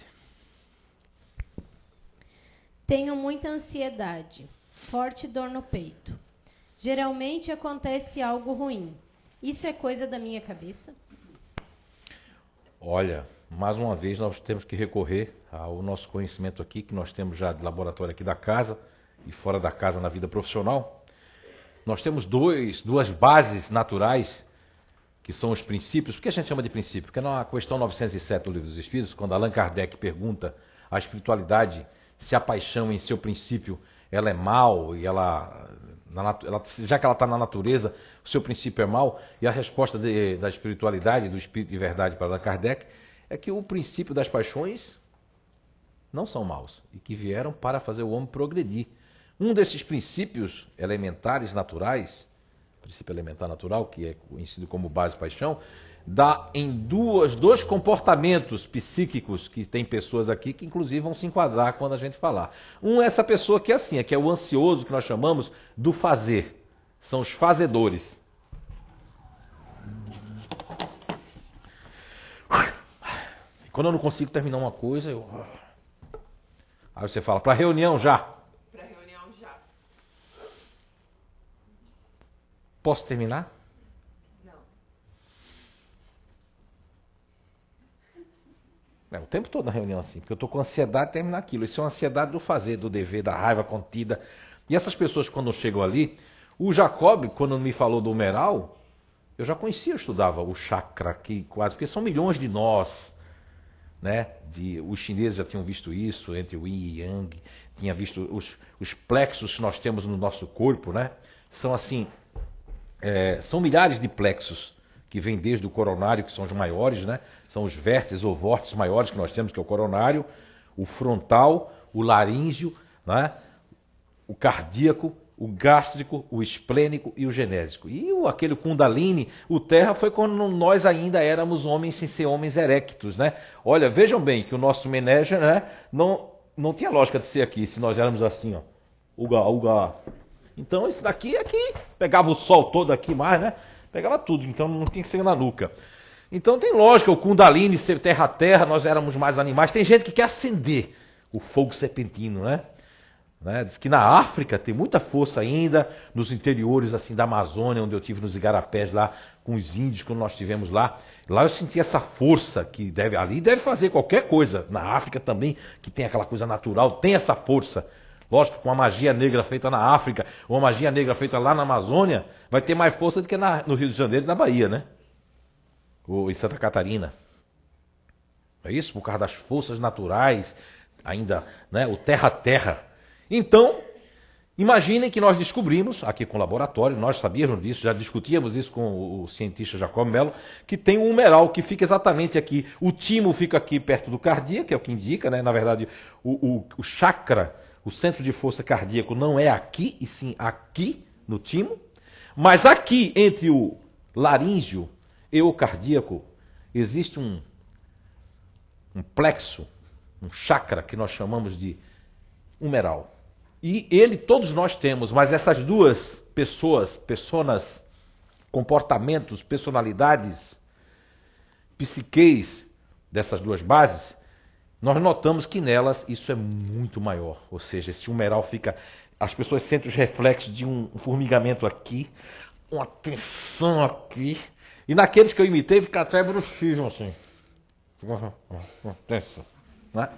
Tenho muita ansiedade, forte dor no peito. Geralmente acontece algo ruim. Isso é coisa da minha cabeça? Olha, mais uma vez nós temos que recorrer ao nosso conhecimento aqui, que nós temos já de laboratório aqui da casa e fora da casa na vida profissional. Nós temos duas bases naturais, que são os princípios. Por que a gente chama de princípio? Porque na questão 907 do Livro dos Espíritos, quando Allan Kardec pergunta à espiritualidade se a paixão em seu princípio ela é mal, e já que ela está na natureza, o seu princípio é mal, e a resposta da espiritualidade, do Espírito de Verdade para Allan Kardec, é que o princípio das paixões não são maus, e que vieram para fazer o homem progredir. Um desses princípios elementares naturais, princípio elementar natural, que é conhecido como base paixão, dá em dois comportamentos psíquicos que tem pessoas aqui que inclusive vão se enquadrar quando a gente falar. Um é essa pessoa que é assim, que é o ansioso, que nós chamamos do fazer. São os fazedores. E quando eu não consigo terminar uma coisa, aí você fala, para reunião já. Para reunião já. Posso terminar? O tempo todo na reunião assim, porque eu estou com ansiedade de terminar aquilo. Isso é uma ansiedade do fazer, do dever, da raiva contida. E essas pessoas, quando chegam ali, o Jacob, quando me falou do humeral, eu já conhecia, eu estudava o chakra aqui quase, porque são milhões de nós, né? Os chineses já tinham visto isso, entre o Yin e Yang, tinha visto os plexos que nós temos no nosso corpo, né? São assim, são milhares de plexos, que vem desde o coronário, que são os maiores, né? São os vértices ou vórtices maiores que nós temos, que é o coronário, o frontal, o laríngeo, né? O cardíaco, o gástrico, o esplênico e o genésico. E aquele Kundalini, o terra, foi quando nós ainda éramos homens sem ser homens erectos, né? Olha, vejam bem que o nosso Menege, né? Não tinha lógica de ser aqui, se nós éramos assim, ó. Uga. Então esse daqui pegava o sol todo aqui mais, né? Pegava tudo, então não tinha que ser na nuca. Então tem lógica, o Kundalini ser terra-terra, nós éramos mais animais. Tem gente que quer acender o fogo serpentino, né? Diz que na África tem muita força ainda, nos interiores assim da Amazônia, onde eu tive nos igarapés lá, com os índios, quando nós estivemos lá. Lá eu senti essa força que ali deve fazer qualquer coisa. Na África também, que tem aquela coisa natural, tem essa força. Lógico, com uma magia negra feita na África, ou uma magia negra feita lá na Amazônia, vai ter mais força do que no Rio de Janeiro e na Bahia, né? Ou em Santa Catarina. É isso? Por causa das forças naturais, ainda, né? O terra-terra. Então, imaginem que nós descobrimos, aqui com o laboratório, nós sabíamos disso, já discutíamos isso com o cientista Jacob Mello, que tem um humeral que fica exatamente aqui. O timo fica aqui perto do cardíaco, que é o que indica, né? Na verdade, o chakra, o centro de força cardíaco não é aqui, e sim aqui no timo. Mas aqui, entre o laríngeo e o cardíaco, existe um plexo, um chakra que nós chamamos de humeral. E todos nós temos, mas essas duas personas, comportamentos, personalidades, psiqueis dessas duas bases, nós notamos que nelas isso é muito maior. Ou seja, esse humeral fica... As pessoas sentem os reflexos de um formigamento aqui, uma tensão aqui. E naqueles que eu imitei, fica até bruxismo assim. Tenso. Né?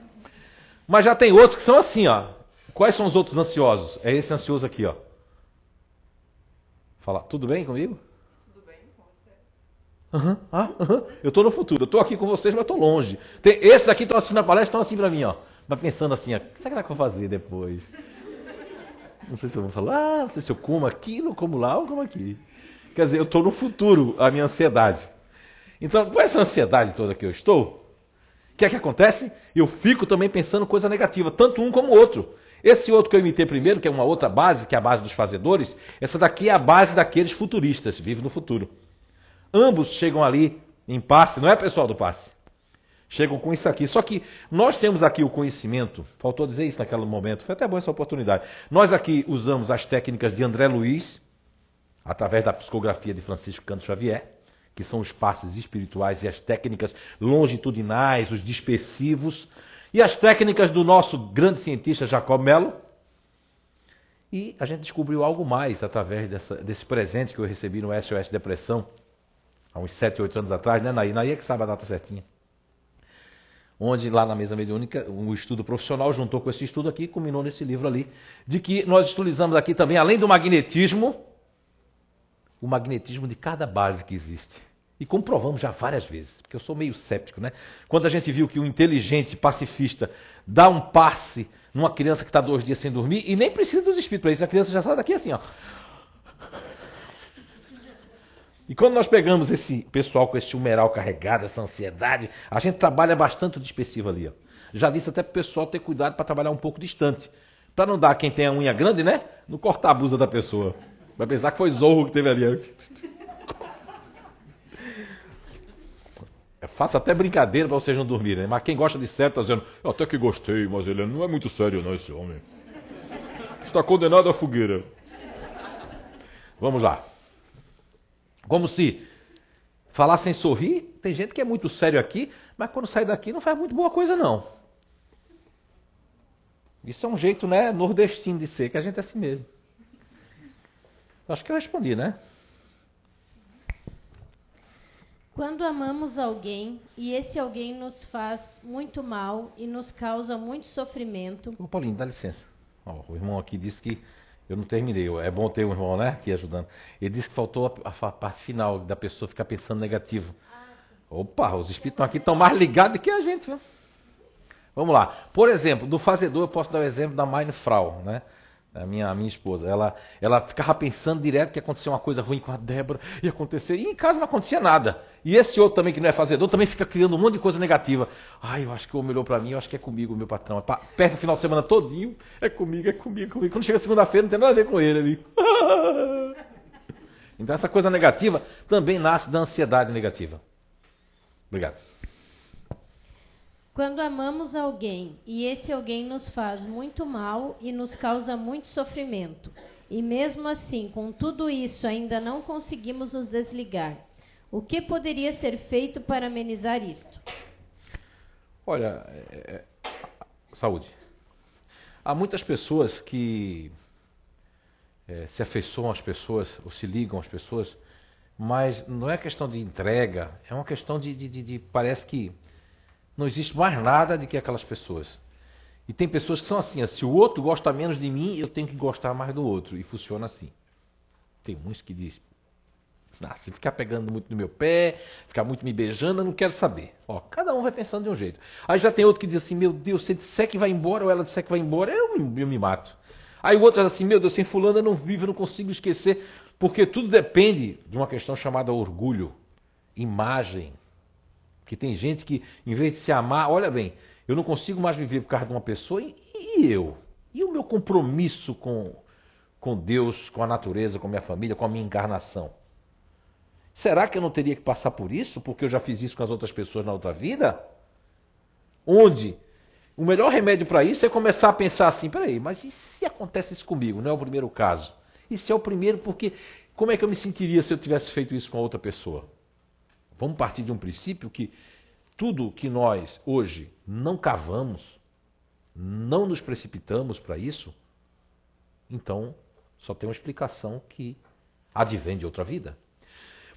Mas já tem outros que são assim, ó. Quais são os outros ansiosos? É esse ansioso aqui, ó. Fala, tudo bem comigo? Tudo bem com você? Eu estou no futuro, eu estou aqui com vocês, mas estou longe. Esses daqui estão assistindo a palestra, estão assim para mim, ó. Mas pensando assim, ó, o que será que eu vou fazer depois? Não sei se eu vou falar, não sei se eu como aqui, não como lá ou como aqui. Quer dizer, eu estou no futuro, a minha ansiedade. Então, com essa ansiedade toda que eu estou, o que é que acontece? Eu fico também pensando coisa negativa, tanto um como o outro. Esse outro que eu imitei primeiro, que é uma outra base, que é a base dos fazedores, essa daqui é a base daqueles futuristas, vivem no futuro. Ambos chegam ali em passe, não é pessoal do passe? chegam com isso aqui. Só que nós temos aqui o conhecimento, faltou dizer isso naquele momento, foi até boa essa oportunidade. Nós aqui usamos as técnicas de André Luiz, através da psicografia de Francisco Cândido Xavier, que são os passes espirituais e as técnicas longitudinais, os dispersivos, e as técnicas do nosso grande cientista Jacob Mello. E a gente descobriu algo mais através desse presente que eu recebi no SOS Depressão, há uns 7, 8 anos atrás, né, Naí? Naí é que sabe a data certinha. Onde lá na mesa mediúnica, um estudo profissional juntou com esse estudo aqui, culminou nesse livro ali, de que nós utilizamos aqui também, além do magnetismo, o magnetismo de cada base que existe. E comprovamos já várias vezes, porque eu sou meio cético, né? Quando a gente viu que o inteligente pacifista dá um passe numa criança que está 2 dias sem dormir, e nem precisa dos espíritos para isso, a criança já sai daqui assim, ó. E quando nós pegamos esse pessoal com esse humeral carregado, essa ansiedade, a gente trabalha bastante o dispersivo ali, ó. Já disse até para o pessoal ter cuidado para trabalhar um pouco distante. Para não dar quem tem a unha grande, né? Não cortar a blusa da pessoa. Vai pensar que foi Zorro que teve ali. Eu faço até brincadeira para vocês não dormirem, né? Mas quem gosta de sério está dizendo, eu até que gostei, mas ele não é muito sério não, esse homem. Está condenado à fogueira. Vamos lá. Como se falar sem sorrir, tem gente que é muito sério aqui, mas quando sai daqui não faz muito boa coisa não. Isso é um jeito, né, nordestino de ser, que a gente é assim mesmo. Acho que eu respondi, né? Quando amamos alguém e esse alguém nos faz muito mal e nos causa muito sofrimento. Ô Paulinho, dá licença. Ó, o irmão aqui disse que eu não terminei. É bom ter um irmão, né, aqui ajudando. Ele disse que faltou a parte final da pessoa ficar pensando negativo. Opa, os espíritos aqui estão mais ligados que a gente, viu? Vamos lá. Por exemplo, do fazedor eu posso dar o exemplo da Meine Frau, né? A minha esposa, ela ficava pensando direto que ia acontecer uma coisa ruim com a Débora, ia acontecer, e em casa não acontecia nada. E esse outro também, que não é fazedor, também fica criando um monte de coisa negativa. Ai, eu acho que o homem olhou pra mim, eu acho que é comigo, meu patrão. Perto do final de semana todinho, é comigo, é comigo, é comigo. Quando chega segunda-feira, não tem nada a ver com ele ali. Então essa coisa negativa também nasce da ansiedade negativa. Obrigado. Quando amamos alguém e esse alguém nos faz muito mal e nos causa muito sofrimento, e mesmo assim, com tudo isso, ainda não conseguimos nos desligar, o que poderia ser feito para amenizar isto? Olha, saúde. Há muitas pessoas que se afeiçoam às pessoas, ou se ligam às pessoas, mas não é questão de entrega, é uma questão de parece que não existe mais nada do que aquelas pessoas. E tem pessoas que são assim, se o outro gosta menos de mim, eu tenho que gostar mais do outro. E funciona assim. Tem uns que dizem, se ficar pegando muito no meu pé, ficar muito me beijando, eu não quero saber. Ó, cada um vai pensando de um jeito. Aí já tem outro que diz assim, meu Deus, se ele disser que vai embora, ou ela disser que vai embora, eu me mato. Aí o outro diz assim, meu Deus, sem fulano eu não vivo, eu não consigo esquecer. Porque tudo depende de uma questão chamada orgulho, imagem. Que tem gente que, em vez de se amar, olha bem, eu não consigo mais viver por causa de uma pessoa, e eu? E o meu compromisso com Deus, com a natureza, com a minha família, com a minha encarnação? Será que eu não teria que passar por isso, porque eu já fiz isso com as outras pessoas na outra vida? Onde o melhor remédio para isso é começar a pensar assim, peraí, mas e se acontece isso comigo? Não é o primeiro caso. E se é o primeiro, porque como é que eu me sentiria se eu tivesse feito isso com a outra pessoa? Vamos partir de um princípio que tudo que nós hoje não cavamos, não nos precipitamos para isso, então só tem uma explicação que advém de outra vida.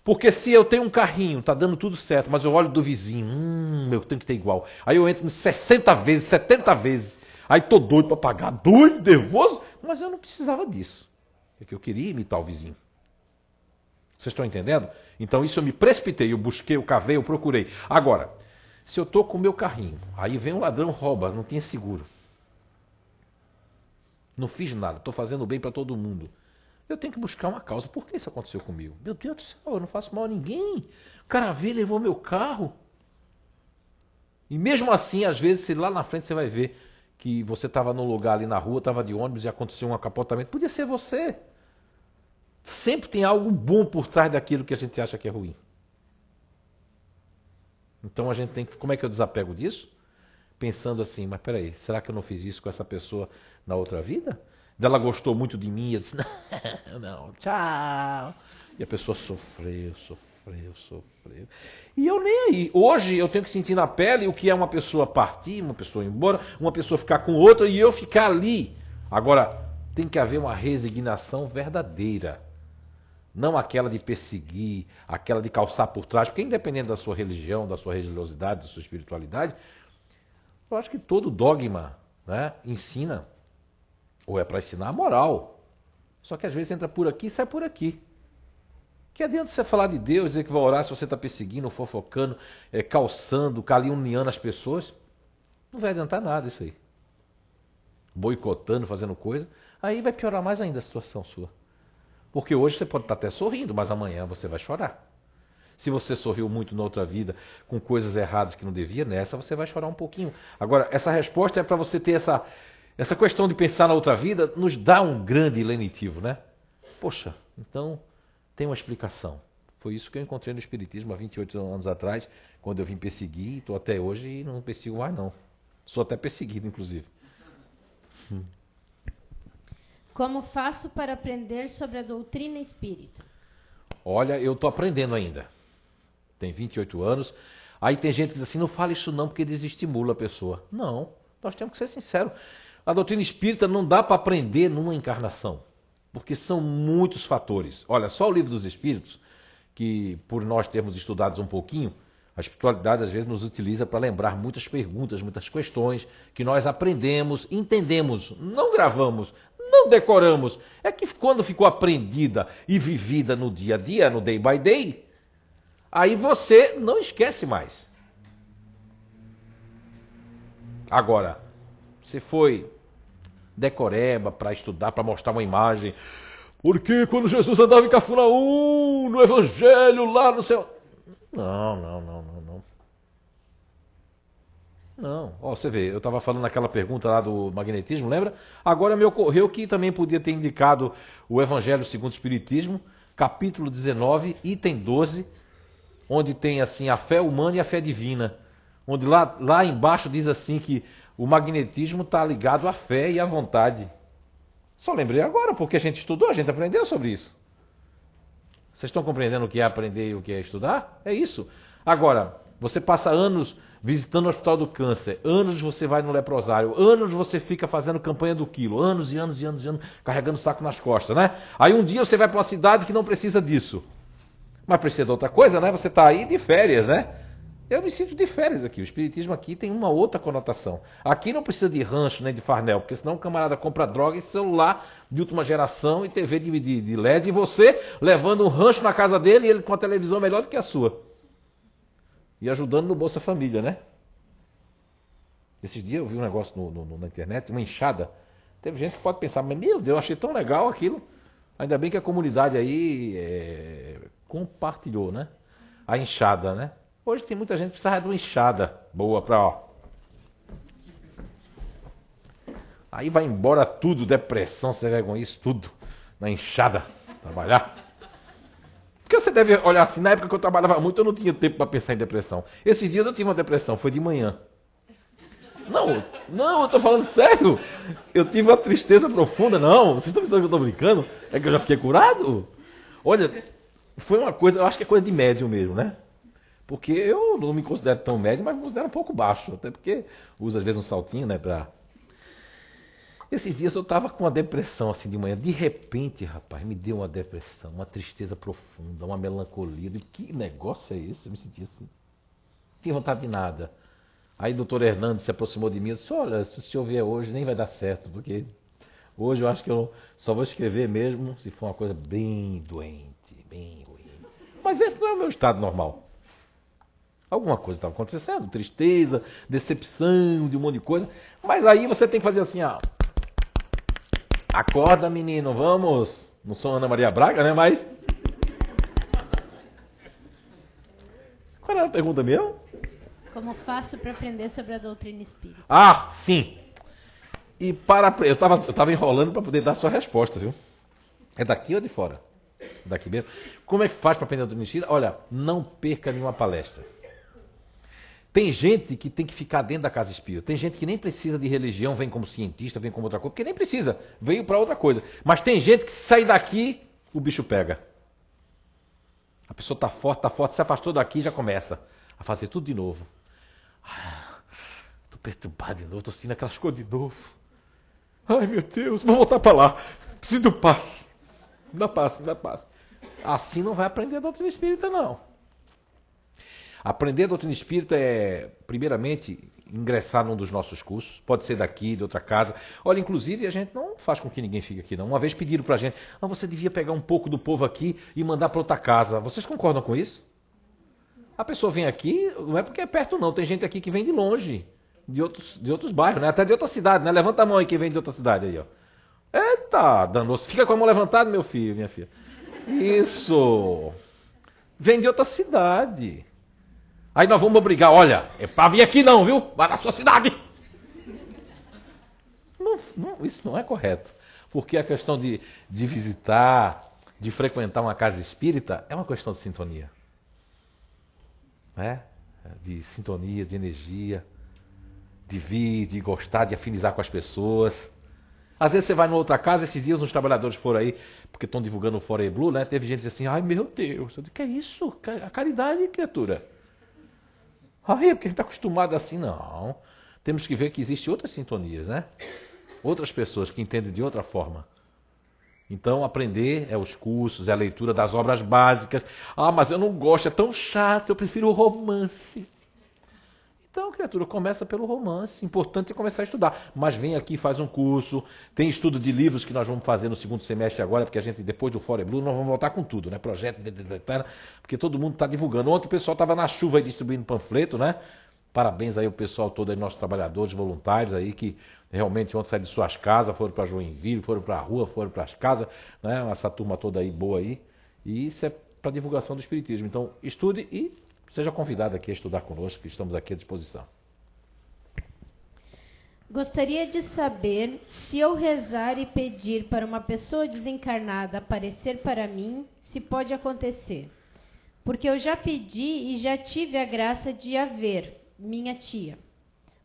Porque se eu tenho um carrinho, está dando tudo certo, mas eu olho do vizinho, eu tenho que ter igual. Aí eu entro 60 vezes, 70 vezes, aí estou doido para pagar, doido, nervoso, mas eu não precisava disso. É que eu queria imitar o vizinho. Vocês estão entendendo? Então isso eu me precipitei, eu busquei, eu cavei, eu procurei. Agora, se eu estou com o meu carrinho, aí vem um ladrão, rouba, não tinha seguro. Não fiz nada, estou fazendo bem para todo mundo. Eu tenho que buscar uma causa. Por que isso aconteceu comigo? Meu Deus do céu, eu não faço mal a ninguém. O cara veio, levou meu carro. E mesmo assim, às vezes, lá na frente você vai ver que você estava num lugar ali na rua, estava de ônibus e aconteceu um acapotamento. Podia ser você. Sempre tem algo bom por trás daquilo que a gente acha que é ruim. Então a gente tem que... Como é que eu desapego disso? Pensando assim, mas peraí, será que eu não fiz isso com essa pessoa na outra vida? Ela gostou muito de mim e eu disse, não, tchau. E a pessoa sofreu. E eu nem aí. Hoje eu tenho que sentir na pele o que é uma pessoa partir, uma pessoa ir embora, uma pessoa ficar com outra e eu ficar ali. Agora, tem que haver uma resignação verdadeira. Não aquela de perseguir, aquela de calçar por trás. Porque independente da sua religião, da sua religiosidade, da sua espiritualidade, eu acho que todo dogma, né, ensina, ou é para ensinar a moral. Só que às vezes entra por aqui e sai por aqui. Que adianta você falar de Deus, dizer que vai orar se você está perseguindo, fofocando, calçando, caluniando as pessoas? Não vai adiantar nada isso aí. Boicotando, fazendo coisa. Aí vai piorar mais ainda a situação sua. Porque hoje você pode estar até sorrindo, mas amanhã você vai chorar. Se você sorriu muito na outra vida, com coisas erradas que não devia, nessa você vai chorar um pouquinho. Agora, essa resposta é para você ter essa questão de pensar na outra vida, nos dá um grande lenitivo, né? Poxa, então tem uma explicação. Foi isso que eu encontrei no Espiritismo há 28 anos atrás, quando eu vim perseguir, estou até hoje e não persigo mais não. Sou até perseguido, inclusive. Como faço para aprender sobre a doutrina espírita? Olha, eu estou aprendendo ainda. Tem 28 anos. Aí tem gente que diz assim, não fale isso não, porque desestimula a pessoa. Não, nós temos que ser sinceros. A doutrina espírita não dá para aprender numa encarnação. Porque são muitos fatores. Olha, só o Livro dos Espíritos, que por nós termos estudado um pouquinho, a espiritualidade às vezes nos utiliza para lembrar muitas perguntas, muitas questões que nós aprendemos, entendemos, não gravamos, não decoramos. É que quando ficou aprendida e vivida no dia a dia, no day by day, aí você não esquece mais. Agora, você foi decoreba para estudar, para mostrar uma imagem. Porque quando Jesus andava em Cafarnaum, no Evangelho, lá no céu... Não. Ó, você vê, eu estava falando naquela pergunta lá do magnetismo, lembra? Agora me ocorreu que também podia ter indicado o Evangelho segundo o Espiritismo, capítulo 19, item 12, onde tem assim a fé humana e a fé divina. Onde lá embaixo diz assim que o magnetismo está ligado à fé e à vontade. Só lembrei agora, porque a gente estudou, a gente aprendeu sobre isso. Vocês estão compreendendo o que é aprender e o que é estudar? É isso. Agora, você passa anos visitando o Hospital do Câncer, anos você vai no leprosário, anos você fica fazendo campanha do quilo, anos e anos, carregando saco nas costas, né? Aí um dia você vai para uma cidade que não precisa disso. Mas precisa de outra coisa, né? Você está aí de férias, né? Eu me sinto de férias aqui. O Espiritismo aqui tem uma outra conotação. Aqui não precisa de rancho nem de farnel, porque senão o camarada compra droga e celular de última geração e TV de LED, e você levando um rancho na casa dele e ele com a televisão melhor do que a sua. E ajudando no Bolsa Família, né? Esses dias eu vi um negócio na internet, uma enxada. Teve gente que pode pensar, mas meu Deus, eu achei tão legal aquilo. Ainda bem que a comunidade aí compartilhou, né? A enxada, né? Hoje tem muita gente que precisa de uma enxada boa para, ó. Aí vai embora tudo, depressão, você vergonha isso tudo na enxada, trabalhar. Porque você deve olhar assim, na época que eu trabalhava muito, eu não tinha tempo para pensar em depressão. Esses dias eu tive uma depressão, foi de manhã. Não, eu tô falando sério. Eu tive uma tristeza profunda, não. Vocês estão pensando que eu tô brincando? É que eu já fiquei curado? Olha, foi uma coisa, eu acho que é coisa de médium mesmo, né? Porque eu não me considero tão médio, mas me considero um pouco baixo. Até porque uso às vezes um saltinho, né? Esses dias eu estava com uma depressão assim de manhã. De repente, rapaz, me deu uma depressão, uma tristeza profunda, uma melancolia. Que negócio é esse? Eu me senti assim. Não tinha vontade de nada. Aí o doutor Hernandes se aproximou de mim e disse, olha, se o senhor vier hoje nem vai dar certo, porque hoje eu acho que eu só vou escrever mesmo se for uma coisa bem doente, bem ruim. Mas esse não é o meu estado normal. Alguma coisa estava acontecendo, tristeza, decepção, de um monte de coisa. Mas aí você tem que fazer assim, ó. Acorda, menino, vamos. Não sou Ana Maria Braga, né? Mas... Qual era a pergunta mesmo? Como faço para aprender sobre a doutrina espírita? Ah, sim. E eu estava enrolando para poder dar a sua resposta, viu? É daqui ou de fora? Daqui mesmo. Como é que faz para aprender a doutrina espírita? Olha, não perca nenhuma palestra. Tem gente que tem que ficar dentro da casa espírita. Tem gente que nem precisa de religião, vem como cientista, vem como outra coisa, porque nem precisa, veio para outra coisa. Mas tem gente que se sair daqui, o bicho pega. A pessoa está forte, se afastou daqui e já começa a fazer tudo de novo. Estou perturbado de novo, estou sentindo aquelas coisas de novo. Ai meu Deus, vou voltar para lá. Preciso do passe. Me dá passe. Assim não vai aprender a doutrina espírita, não. Aprender a doutrina espírita é, primeiramente, ingressar num dos nossos cursos. Pode ser daqui, de outra casa. Olha, inclusive, a gente não faz com que ninguém fique aqui, não. Uma vez pediram pra gente, você devia pegar um pouco do povo aqui e mandar para outra casa. Vocês concordam com isso? A pessoa vem aqui, não é porque é perto, não. Tem gente aqui que vem de longe, de outros bairros, né? Até de outra cidade, né? Levanta a mão aí quem vem de outra cidade aí, ó. Eita, danoso. Fica com a mão levantada, meu filho, minha filha. Isso. Vem de outra cidade. Aí nós vamos obrigar, olha, é pra vir aqui não, viu? Vai na sua cidade. Isso não é correto. Porque a questão de visitar, de frequentar uma casa espírita, é uma questão de sintonia. Né? De sintonia, de energia, de vir, de gostar, de afinizar com as pessoas. Às vezes você vai numa outra casa, esses dias uns trabalhadores foram aí, porque estão divulgando o Fora Blue, né? Teve gente que disse assim, ai meu Deus, eu digo, que é isso? A caridade, criatura. Ai, é porque a gente está acostumado assim, não. Temos que ver que existem outras sintonias, né? Outras pessoas que entendem de outra forma. Então, aprender é os cursos, é a leitura das obras básicas. Ah, mas eu não gosto, é tão chato, eu prefiro o romance. Então, criatura, começa pelo romance. Importante é começar a estudar. Mas vem aqui, faz um curso. Tem estudo de livros que nós vamos fazer no segundo semestre agora, porque a gente, depois do Fora Blue, nós vamos voltar com tudo, né? Projeto, porque todo mundo está divulgando. Ontem o pessoal estava na chuva aí distribuindo panfleto, né? Parabéns aí ao pessoal todo aí, nossos trabalhadores, voluntários aí, que realmente ontem saíram de suas casas, foram para Joinville, foram para a rua, foram para as casas, né? Essa turma toda aí boa aí. E isso é para divulgação do Espiritismo. Então, estude e seja convidado aqui a estudar conosco, que estamos aqui à disposição. Gostaria de saber se eu rezar e pedir para uma pessoa desencarnada aparecer para mim, se pode acontecer. Porque eu já pedi e já tive a graça de a ver, minha tia.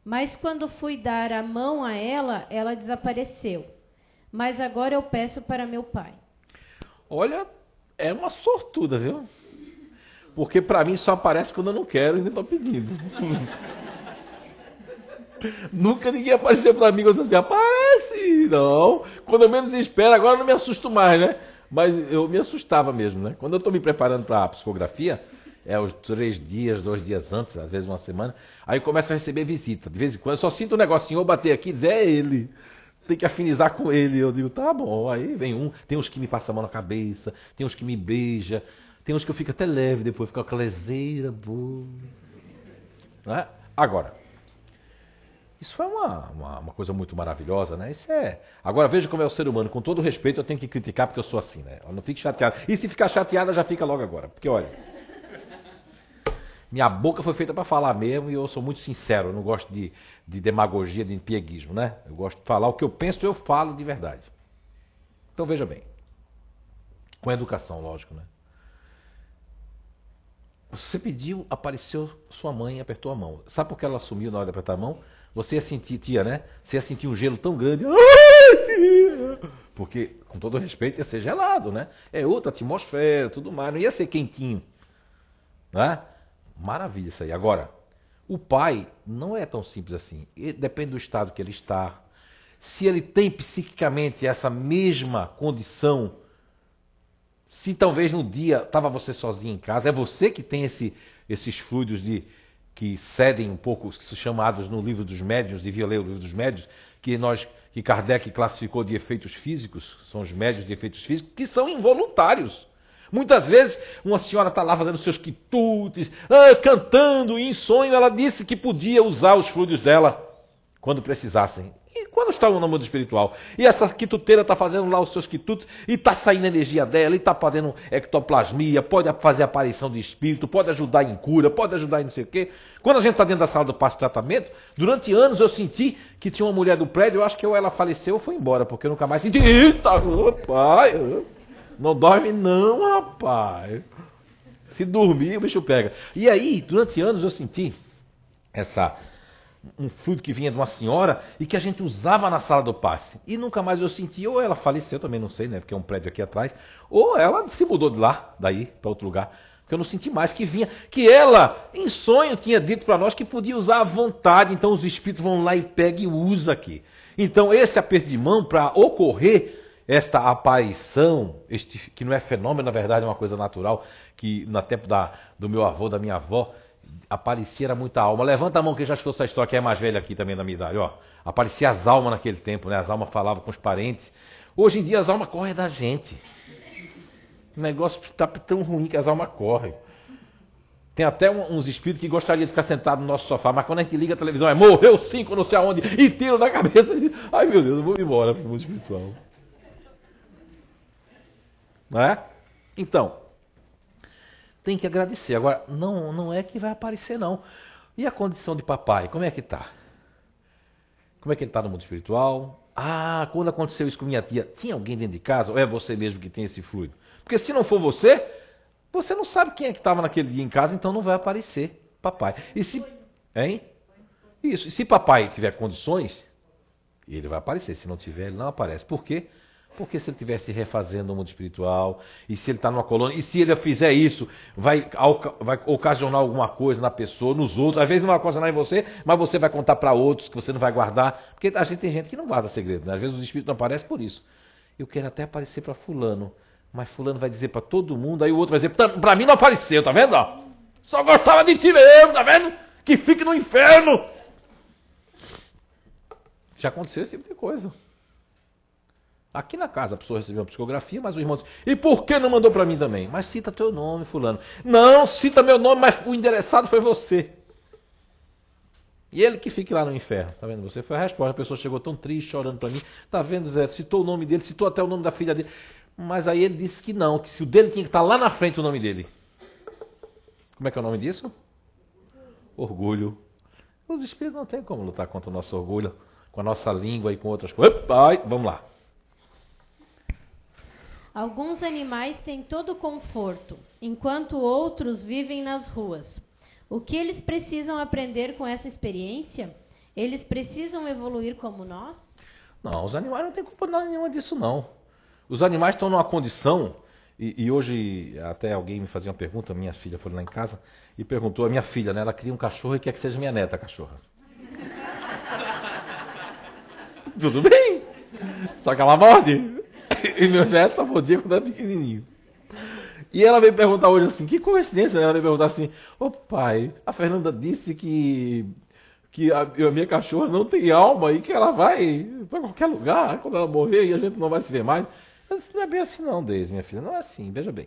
Mas quando fui dar a mão a ela, ela desapareceu. Mas agora eu peço para meu pai. Olha, é uma sortuda, viu? Porque pra mim só aparece quando eu não quero e nem tô pedindo. Nunca ninguém apareceu pra mim quando assim, aparece! Não. Quando eu menos espero, agora eu não me assusto mais, né? Mas eu me assustava mesmo, né? Quando eu tô me preparando pra psicografia, os 3 dias, 2 dias antes, às vezes uma semana, aí eu começo a receber visita. De vez em quando eu só sinto um negocinho, ou bater aqui e dizer, é ele. Tem que afinizar com ele. Eu digo, tá bom. Aí vem um, tem uns que me passam a mão na cabeça, tem uns que me beijam. Tem uns que eu fico até leve, depois fico com aquela leseira boa. Não é? Agora, isso foi uma coisa muito maravilhosa, né? Isso é. Agora veja como é o ser humano. Com todo respeito, eu tenho que criticar porque eu sou assim, né? Eu não fique chateado. E se ficar chateada, já fica logo agora. Porque olha, minha boca foi feita para falar mesmo e eu sou muito sincero. Eu não gosto de demagogia, de pieguismo, né? Eu gosto de falar o que eu penso, eu falo de verdade. Então veja bem. Com educação, lógico, né? Você pediu, apareceu sua mãe e apertou a mão. Sabe por que ela sumiu na hora de apertar a mão? Você ia sentir, tia, né? Você ia sentir um gelo tão grande. Ai, tia! Porque, com todo respeito, ia ser gelado, né? É outra atmosfera, tudo mais. Não ia ser quentinho. Né? Maravilha isso aí. Agora, o pai não é tão simples assim. Depende do estado que ele está. Se ele tem psiquicamente essa mesma condição. Se talvez no dia estava você sozinho em casa, é você que tem esses fluidos que cedem um pouco, que são chamados no livro dos médiuns, devia ler o livro dos médiuns, que Kardec classificou de efeitos físicos, são os médiuns de efeitos físicos, que são involuntários. Muitas vezes uma senhora está lá fazendo seus quitutes, cantando, e em sonho ela disse que podia usar os fluidos dela quando precisassem. E quando está no mundo espiritual? E essa quituteira está fazendo lá os seus quitutes, e está saindo energia dela, e está fazendo ectoplasmia, pode fazer aparição de espírito, pode ajudar em cura, pode ajudar em não sei o quê. Quando a gente está dentro da sala do passe de tratamento, durante anos eu senti que tinha uma mulher do prédio, eu acho que ou ela faleceu ou foi embora, porque eu nunca mais senti. Eita, rapaz, não dorme não, rapaz. Se dormir, o bicho pega. E aí, durante anos eu senti um fluido que vinha de uma senhora e que a gente usava na sala do passe. E nunca mais eu senti, ou ela faleceu, também não sei, né? Porque é um prédio aqui atrás, ou ela se mudou de lá, daí, para outro lugar. Porque eu não senti mais que vinha, que ela, em sonho, tinha dito para nós que podia usar à vontade. Então os espíritos vão lá e pegam e usam aqui. Então esse aperto de mão, para ocorrer esta aparição, que não é fenômeno, na verdade é uma coisa natural, que no tempo do meu avô, da minha avó, aparecia era muita alma. Levanta a mão que já escutou essa história, que é mais velha aqui também da minha idade. Ó, aparecia as almas naquele tempo, né? As almas falavam com os parentes. Hoje em dia as almas correm da gente. O negócio está tão ruim que as almas correm. Tem até uns espíritos que gostariam de ficar sentados no nosso sofá, mas quando a gente liga a televisão é morreu 5 não sei aonde, e tiro na cabeça. Ai meu Deus, eu vou embora pro mundo espiritual. Não é? Então, tem que agradecer. Agora, não é que vai aparecer, não. E a condição de papai, como é que está? Como é que ele está no mundo espiritual? Ah, quando aconteceu isso com minha tia, tinha alguém dentro de casa? Ou é você mesmo que tem esse fluido? Porque se não for você, você não sabe quem é que estava naquele dia em casa, então não vai aparecer papai. E se... Hein? Isso. E se papai tiver condições, ele vai aparecer. Se não tiver, ele não aparece. Por quê? Porque se ele estiver se refazendo no mundo espiritual, e se ele está numa colônia, e se ele fizer isso, vai ocasionar alguma coisa na pessoa, nos outros. Às vezes não vai ocasionar em você, mas você vai contar para outros que você não vai guardar. Porque a gente tem gente que não guarda segredo, né? Às vezes os espíritos não aparecem por isso. Eu quero até aparecer para fulano, mas fulano vai dizer para todo mundo, aí o outro vai dizer, para mim não apareceu, tá vendo? Só gostava de ti mesmo, tá vendo? Que fique no inferno. Já aconteceu esse tipo de coisa. Aqui na casa a pessoa recebeu uma psicografia, mas o irmão disse, e por que não mandou para mim também? Mas cita teu nome, fulano. Não, cita meu nome, mas o endereçado foi você. E ele que fique lá no inferno. Tá vendo? Você foi a resposta. A pessoa chegou tão triste, chorando para mim. Tá vendo, Zé? Citou o nome dele, citou até o nome da filha dele. Mas aí ele disse que não, que se o dele tinha que estar lá na frente o nome dele. Como é que é o nome disso? Orgulho. Os espíritos não têm como lutar contra o nosso orgulho, com a nossa língua e com outras coisas. Vamos lá. Alguns animais têm todo o conforto, enquanto outros vivem nas ruas. O que eles precisam aprender com essa experiência? Eles precisam evoluir como nós? Não, os animais não têm culpa nenhuma disso, não. Os animais estão numa condição, e hoje até alguém me fazia uma pergunta, minha filha foi lá em casa, e perguntou, a minha filha, né, ela queria um cachorro e quer que seja minha neta a cachorra. Tudo bem, só que ela morde. E meu neto só mordia quando era pequenininho. E ela veio perguntar hoje assim, que coincidência, né? Ela veio perguntar assim, ô pai, a Fernanda disse que a minha cachorra não tem alma e que ela vai para qualquer lugar quando ela morrer e a gente não vai se ver mais. Eu disse, não é bem assim não, Deise, minha filha, não é assim, veja bem.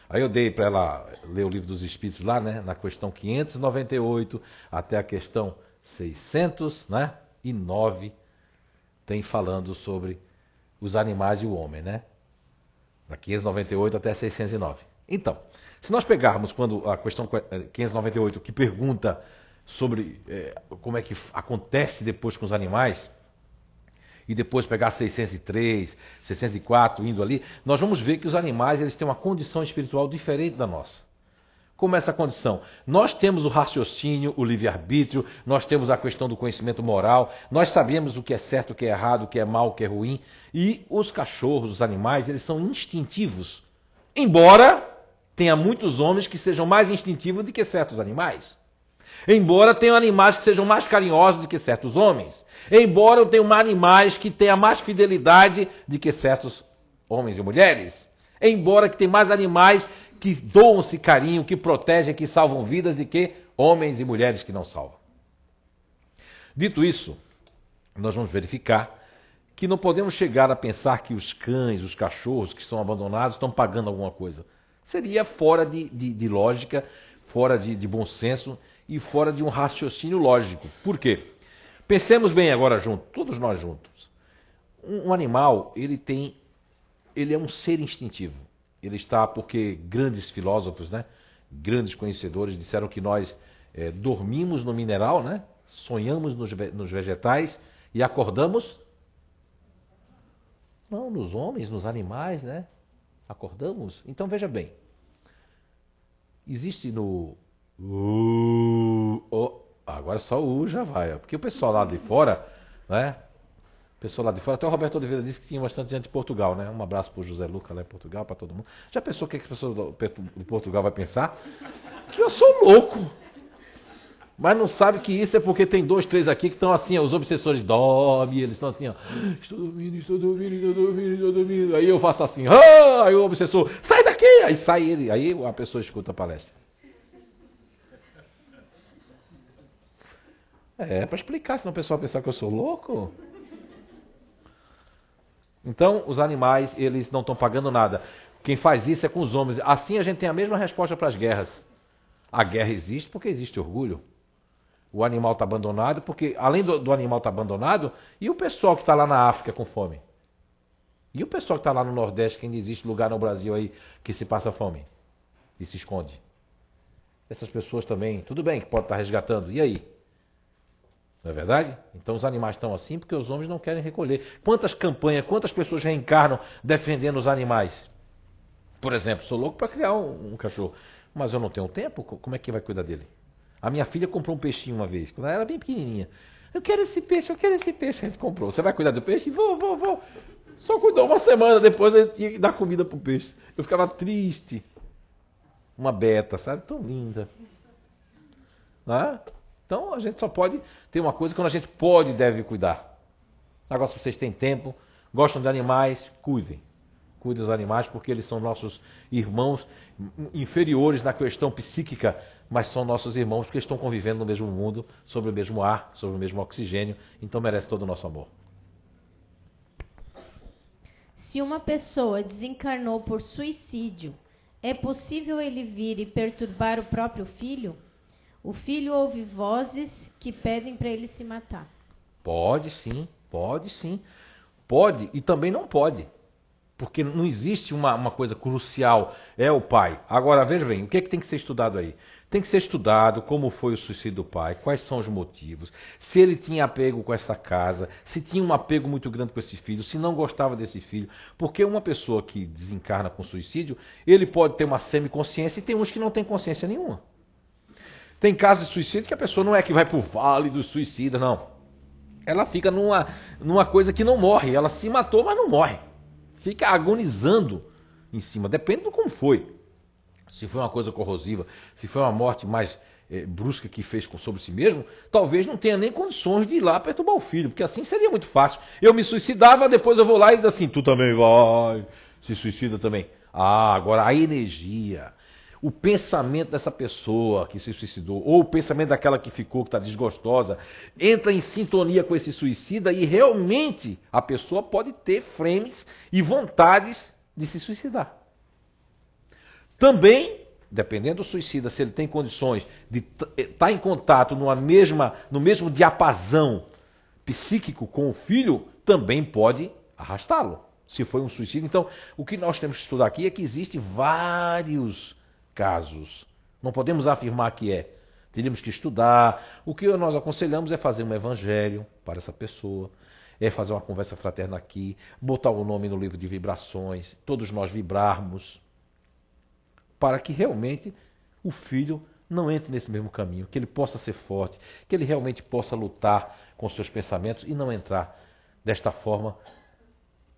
Aí eu dei para ela ler o livro dos Espíritos lá, né? Na questão 598 até a questão 600, né? E 9, tem falando sobre os animais e o homem, né? Da 598 até 609. Então, se nós pegarmos quando a questão 598 que pergunta sobre como é que acontece depois com os animais, e depois pegar 603, 604, indo ali, nós vamos ver que os animais eles têm uma condição espiritual diferente da nossa. Como é essa condição? Nós temos o raciocínio, o livre-arbítrio, nós temos a questão do conhecimento moral, nós sabemos o que é certo, o que é errado, o que é mal, o que é ruim, e os cachorros, os animais, eles são instintivos. Embora tenha muitos homens que sejam mais instintivos do que certos animais. Embora tenham animais que sejam mais carinhosos do que certos homens. Embora eu tenha animais que tenham mais fidelidade do que certos homens e mulheres. Embora que tenha mais animais que doam-se carinho, que protegem, que salvam vidas do que homens e mulheres que não salvam. Dito isso, nós vamos verificar que não podemos chegar a pensar que os cães, os cachorros que são abandonados estão pagando alguma coisa. Seria fora de lógica, fora de bom senso e fora de um raciocínio lógico. Por quê? Pensemos bem agora juntos, todos nós juntos. Um animal, ele é um ser instintivo. Ele está porque grandes filósofos, né, grandes conhecedores disseram que nós dormimos no mineral, né, sonhamos nos vegetais e acordamos? Não, nos homens, nos animais, né? Acordamos? Então veja bem. Existe no... agora só o U já vai. Porque o pessoal lá de fora, né? O pessoal lá de fora, até o Roberto Oliveira disse que tinha bastante gente de Portugal, né? Um abraço pro José Luca lá em Portugal, para todo mundo. Já pensou o que a pessoa de Portugal vai pensar? Que eu sou louco. Mas não sabe que isso é porque tem 2, 3 aqui que estão assim, ó, os obsessores dormem, eles estão assim, ó. Estou dormindo, estou dormindo, estou dormindo, estou dormindo. Aí eu faço assim, ah! Aí o obsessor, sai daqui! Aí sai ele, aí a pessoa escuta a palestra. É para explicar, senão o pessoal pensar que eu sou louco. Então, os animais, eles não estão pagando nada. Quem faz isso é com os homens. Assim a gente tem a mesma resposta para as guerras. A guerra existe porque existe orgulho. O animal está abandonado porque, além do animal estar abandonado, e o pessoal que está lá na África com fome? E o pessoal que está lá no Nordeste, que ainda existe lugar no Brasil aí que se passa fome e se esconde? Essas pessoas também, tudo bem que pode estar resgatando, e aí? Não é verdade? Então os animais estão assim porque os homens não querem recolher. Quantas campanhas, quantas pessoas reencarnam defendendo os animais? Por exemplo, sou louco para criar um cachorro, mas eu não tenho tempo, como é que vai cuidar dele? A minha filha comprou um peixinho uma vez, quando ela era bem pequenininha. Eu quero esse peixe, eu quero esse peixe. A gente comprou. Você vai cuidar do peixe? Vou. Só cuidou uma semana, depois eu tinha que dar comida pro peixe. Eu ficava triste. Uma beta, sabe? Tão linda. Né? Então a gente só pode ter uma coisa quando a gente pode e deve cuidar. Agora, se vocês têm tempo, gostam de animais, cuidem. Cuidem dos animais porque eles são nossos irmãos inferiores na questão psíquica, mas são nossos irmãos porque estão convivendo no mesmo mundo, sobre o mesmo ar, sobre o mesmo oxigênio, então merece todo o nosso amor. Se uma pessoa desencarnou por suicídio, é possível ele vir e perturbar o próprio filho? O filho ouve vozes que pedem para ele se matar. Pode sim, pode sim. Pode e também não pode. Porque não existe uma coisa crucial, é o pai. Agora, veja bem, o que é que tem que ser estudado aí? Tem que ser estudado como foi o suicídio do pai, quais são os motivos, se ele tinha apego com essa casa, se tinha um apego muito grande com esse filho, se não gostava desse filho. Porque uma pessoa que desencarna com suicídio, ele pode ter uma semiconsciência e tem uns que não tem consciência nenhuma. Tem casos de suicídio que a pessoa não é que vai pro vale do suicida, não. Ela fica numa coisa que não morre, ela se matou, mas não morre. Fica agonizando em cima, depende do como foi. Se foi uma coisa corrosiva, se foi uma morte mais brusca que fez sobre si mesmo, talvez não tenha nem condições de ir lá perturbar o filho, porque assim seria muito fácil. Eu me suicidava, depois eu vou lá e diz assim, tu também vai, se suicida também. Ah, agora a energia, o pensamento dessa pessoa que se suicidou, ou o pensamento daquela que ficou, que está desgostosa, entra em sintonia com esse suicida e realmente a pessoa pode ter frames e vontades de se suicidar. Também, dependendo do suicida, se ele tem condições de estar em contato no mesmo diapasão psíquico com o filho, também pode arrastá-lo, se foi um suicídio. Então, o que nós temos que estudar aqui é que existem vários casos. Não podemos afirmar que é. Teríamos que estudar. O que nós aconselhamos é fazer um evangelho para essa pessoa, é fazer uma conversa fraterna aqui, botar o nome no livro de vibrações, todos nós vibrarmos, para que realmente o filho não entre nesse mesmo caminho, que ele possa ser forte, que ele realmente possa lutar com seus pensamentos e não entrar desta forma,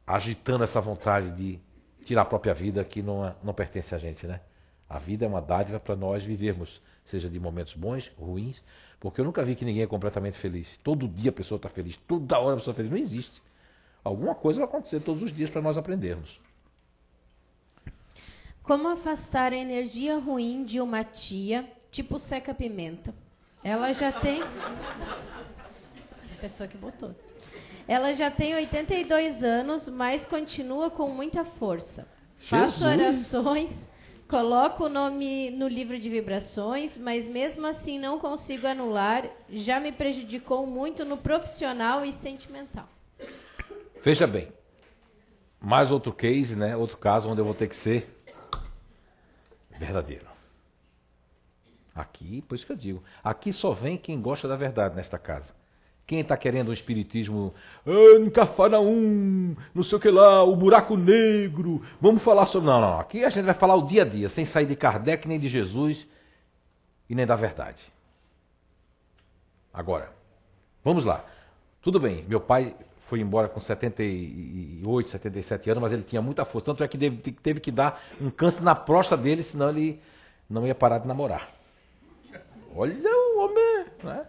agitando essa vontade de tirar a própria vida que não pertence a gente, né? A vida é uma dádiva para nós vivermos, seja de momentos bons, ruins, porque eu nunca vi que ninguém é completamente feliz. Todo dia a pessoa está feliz, toda hora a pessoa está feliz. Não existe. Alguma coisa vai acontecer todos os dias para nós aprendermos. Como afastar a energia ruim de uma tia, tipo seca-pimenta? Ela já tem... A pessoa que botou. Ela já tem 82 anos, mas continua com muita força. Faço orações, coloco o nome no livro de vibrações, mas mesmo assim não consigo anular. Já me prejudicou muito no profissional e sentimental. Veja bem, mais outro case, né? Outro caso onde eu vou ter que ser verdadeiro. Aqui, por isso que eu digo, aqui só vem quem gosta da verdade nesta casa. Quem está querendo um espiritismo, em Cafarnaum, não sei o que lá, o buraco negro, vamos falar sobre... Não, aqui a gente vai falar o dia a dia, sem sair de Kardec, nem de Jesus e nem da verdade. Agora, vamos lá. Tudo bem, meu pai foi embora com 78, 77 anos, mas ele tinha muita força. Tanto é que teve que dar um câncer na próstata dele, senão ele não ia parar de namorar. Olha o homem, né?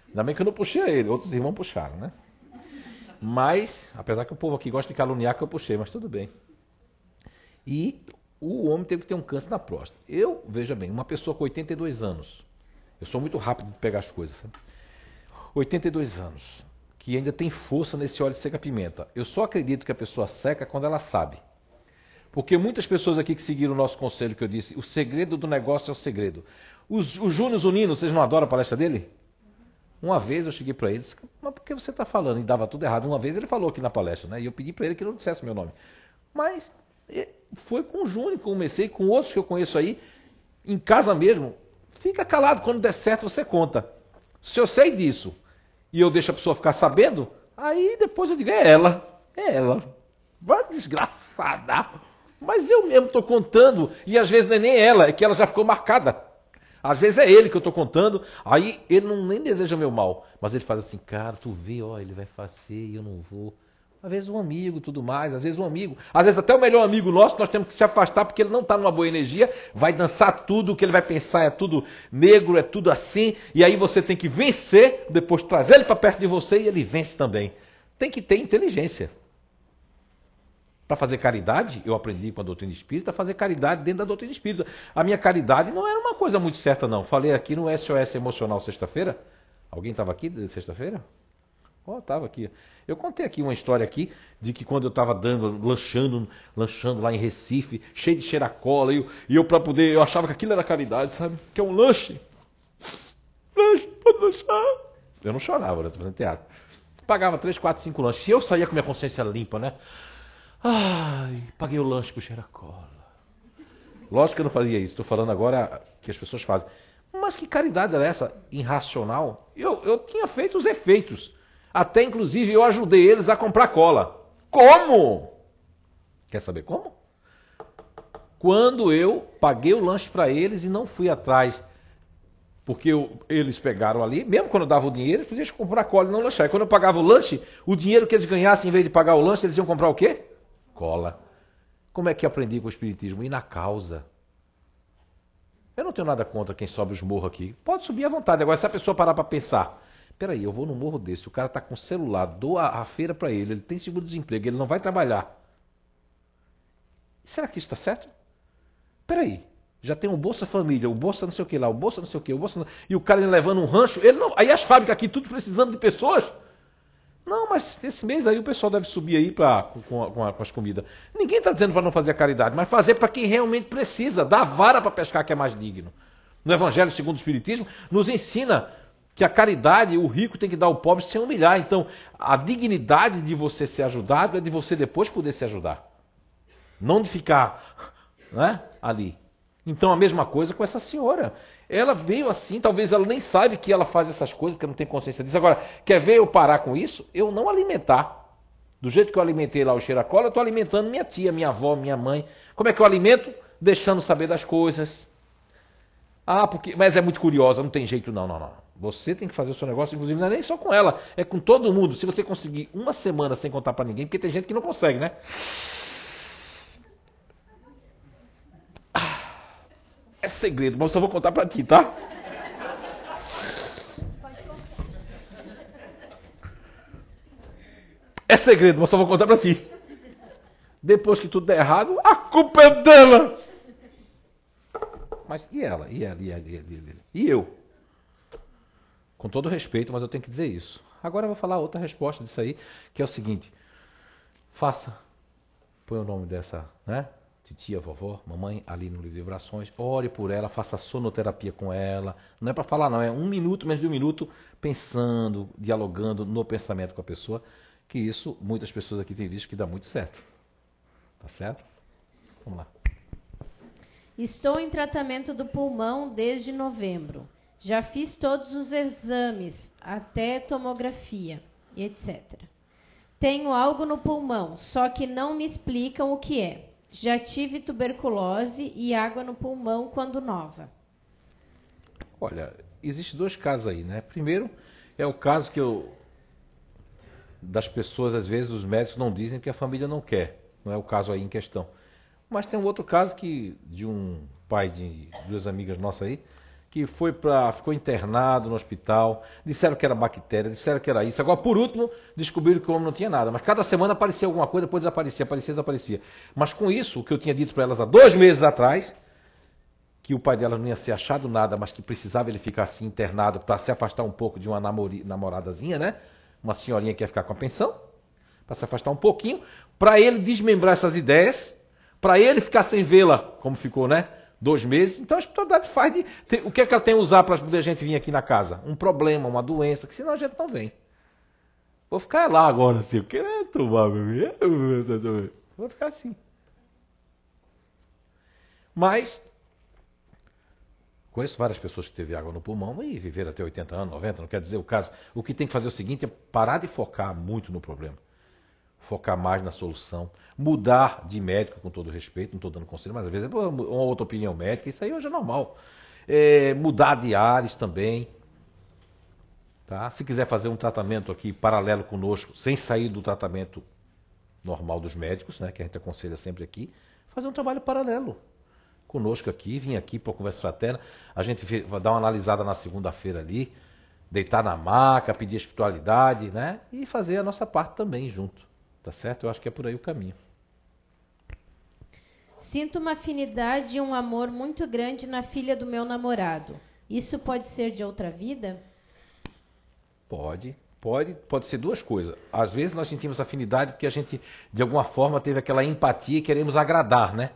Ainda bem que eu não puxei ele, outros irmãos puxaram, né? Mas, apesar que o povo aqui gosta de caluniar que eu puxei, mas tudo bem. E o homem teve que ter um câncer na próstata. Eu, veja bem, uma pessoa com 82 anos, eu sou muito rápido de pegar as coisas, sabe? 82 anos, que ainda tem força nesse óleo de seca-pimenta. Eu só acredito que a pessoa seca quando ela sabe. Porque muitas pessoas aqui que seguiram o nosso conselho que eu disse, o segredo do negócio é o segredo. O Júnior Zunino, vocês não adoram a palestra dele? Uma vez eu cheguei para ele e disse, mas por que você está falando? E dava tudo errado. Uma vez ele falou aqui na palestra, né? E eu pedi para ele que não dissesse meu nome. Mas foi com o Júnior que eu comecei, com outros que eu conheço aí, em casa mesmo. Fica calado, quando der certo você conta. Se eu sei disso e eu deixo a pessoa ficar sabendo, aí depois eu digo, é ela. Vai desgraçada. Mas eu mesmo estou contando, e às vezes não é nem ela, é que ela já ficou marcada. Às vezes é ele que eu estou contando, aí ele não nem deseja meu mal, mas ele faz assim, cara, tu vê, ó, ele vai fazer e eu não vou. Às vezes um amigo, tudo mais, às vezes um amigo, às vezes até o melhor amigo nosso, nós temos que se afastar porque ele não está numa boa energia, vai dançar tudo, o que ele vai pensar é tudo negro, é tudo assim, e aí você tem que vencer, depois trazer ele para perto de você e ele vence também. Tem que ter inteligência. Para fazer caridade, eu aprendi com a doutrina espírita a fazer caridade dentro da doutrina espírita. A minha caridade não era uma coisa muito certa, não. Falei aqui no SOS Emocional sexta-feira. Alguém estava aqui de sexta-feira? Estava aqui. Eu contei aqui uma história aqui de que quando eu estava lanchando lá em Recife, cheio de cheiracola, e eu para poder, eu achava que aquilo era caridade, sabe? Que é um lanche. Lanche, pode lanchar. Eu não chorava, eu estou fazendo teatro. Pagava 3, 4, 5 lanches. E eu saía com minha consciência limpa, né? Ai, paguei o lanche pro cheiracola. Lógico que eu não fazia isso, estou falando agora que as pessoas fazem. Mas que caridade era essa? Irracional? Eu tinha feito os efeitos. Até inclusive eu ajudei eles a comprar cola. Como? Quer saber como? Quando eu paguei o lanche para eles e não fui atrás. Porque eles pegaram ali, mesmo quando eu dava o dinheiro, eles podiam comprar cola e não lanchar. E quando eu pagava o lanche, o dinheiro que eles ganhassem, em vez de pagar o lanche, eles iam comprar o quê? Cola. Como é que eu aprendi com o Espiritismo? Ir na causa. Eu não tenho nada contra quem sobe os morros aqui. Pode subir à vontade. Agora, se a pessoa parar para pensar, peraí, eu vou no morro desse, o cara está com celular, dou a feira para ele tem seguro-desemprego, ele não vai trabalhar. Será que isso está certo? Peraí, já tem um Bolsa Família, o Bolsa não sei o que lá, o Bolsa não sei o que, o Bolsa não... E o cara levando um rancho, ele não... Aí as fábricas aqui tudo precisando de pessoas... Não, mas esse mês aí o pessoal deve subir aí com as comidas. Ninguém está dizendo para não fazer a caridade, mas fazer para quem realmente precisa. Dar vara para pescar que é mais digno. No Evangelho segundo o Espiritismo, nos ensina que a caridade, o rico tem que dar ao pobre sem humilhar. Então, a dignidade de você ser ajudado é de você depois poder se ajudar. Não de ficar, né, ali. Então, a mesma coisa com essa senhora. Ela veio assim, talvez ela nem saiba que ela faz essas coisas, porque não tem consciência disso. Agora, quer ver eu parar com isso? Eu não alimentar. Do jeito que eu alimentei lá o cheiracola, eu estou alimentando minha tia, minha avó, minha mãe. Como é que eu alimento? Deixando saber das coisas. Mas é muito curiosa, não tem jeito não. Você tem que fazer o seu negócio, inclusive não é nem só com ela, é com todo mundo. Se você conseguir uma semana sem contar para ninguém, porque tem gente que não consegue, né? É segredo, mas eu só vou contar pra ti, tá? É segredo, mas só vou contar pra ti. Depois que tudo der errado, a culpa é dela. Mas e ela? E eu? Com todo respeito, mas eu tenho que dizer isso. Agora eu vou falar outra resposta disso aí, que é o seguinte. Põe o nome dessa, né? Titia, vovó, mamãe, ali no livro de vibrações, ore por ela, faça sonoterapia com ela. Não é para falar não, é 1 minuto, menos de 1 minuto, pensando, dialogando no pensamento com a pessoa, que isso, muitas pessoas aqui têm visto que dá muito certo. Tá certo? Vamos lá. Estou em tratamento do pulmão desde novembro. Já fiz todos os exames, até tomografia, etc. Tenho algo no pulmão, só que não me explicam o que é. Já tive tuberculose e água no pulmão quando nova. Olha, existem 2 casos aí, né? Primeiro, É o caso das pessoas, às vezes, os médicos não dizem que a família não quer. Não é o caso aí em questão. Mas tem um outro caso de um pai de duas amigas nossas aí, que ficou internado no hospital, disseram que era bactéria, disseram que era isso. Agora, por último, descobriram que o homem não tinha nada. Mas cada semana aparecia alguma coisa, depois desaparecia, aparecia, desaparecia. Mas com isso, o que eu tinha dito para elas há 2 meses atrás, que o pai dela não ia ser achado nada, mas que precisava ele ficar assim internado para se afastar um pouco de uma namoradazinha, né? Uma senhorinha que ia ficar com a pensão, para se afastar um pouquinho, para ele desmembrar essas ideias, para ele ficar sem vê-la, como ficou, né? 2 meses. Então a espiritualidade faz o que é que ela tem a usar para poder a gente vir aqui na casa? Um problema, uma doença, que senão a gente não vem. Vou ficar lá agora assim, eu quero tomar, meu. Vou ficar assim. Mas conheço várias pessoas que teve água no pulmão e viveram até 80 anos, 90, não quer dizer o caso. O que tem que fazer é o seguinte, é parar de focar muito no problema. Focar mais na solução. Mudar de médico, com todo respeito, não estou dando conselho, mas às vezes é uma outra opinião médica, isso aí hoje é normal. Mudar de áreas também. Tá? Se quiser fazer um tratamento aqui paralelo conosco, sem sair do tratamento normal dos médicos, né, que a gente aconselha sempre aqui, fazer um trabalho paralelo conosco aqui, vim aqui para a conversa fraterna, a gente vai dar uma analisada na segunda-feira ali, deitar na maca, pedir espiritualidade, né, e fazer a nossa parte também junto, tá certo? Eu acho que é por aí o caminho. Sinto uma afinidade e um amor muito grande na filha do meu namorado. Isso pode ser de outra vida? Pode ser 2 coisas. Às vezes nós sentimos afinidade porque a gente, de alguma forma, teve aquela empatia e queremos agradar, né?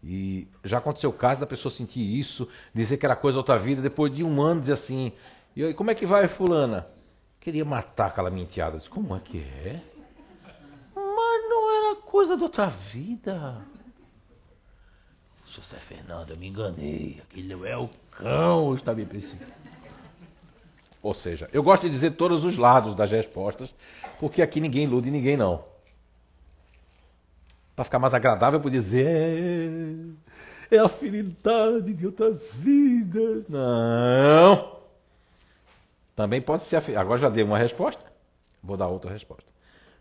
E já aconteceu o caso da pessoa sentir isso, dizer que era coisa da outra vida, depois de 1 ano dizer assim, e aí, como é que vai, fulana? Queria matar aquela minha enteada. Eu disse, como é que é? Mas não era coisa da outra vida. José Fernando, eu me enganei. Aquilo é o cão, está bem preciso. Ou seja, eu gosto de dizer todos os lados das respostas, porque aqui ninguém ilude ninguém não. Para ficar mais agradável, eu podia dizer, é afinidade de outras vidas. Não. Também pode ser afinidade. Agora já dei uma resposta, vou dar outra resposta.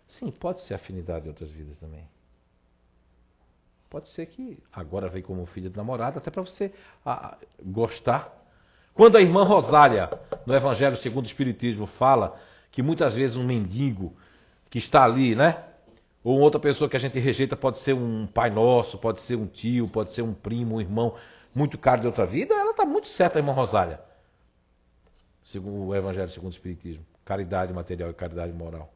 Sim, pode ser afinidade de outras vidas também. Pode ser que agora veio como filha de namorada, até para você gostar. Quando a irmã Rosália, no Evangelho segundo o Espiritismo, fala que muitas vezes um mendigo que está ali, né? Ou outra pessoa que a gente rejeita pode ser um pai nosso, pode ser um tio, pode ser um primo, um irmão muito caro de outra vida, ela está muito certa, a irmã Rosália. Segundo o Evangelho segundo o Espiritismo. Caridade material e caridade moral.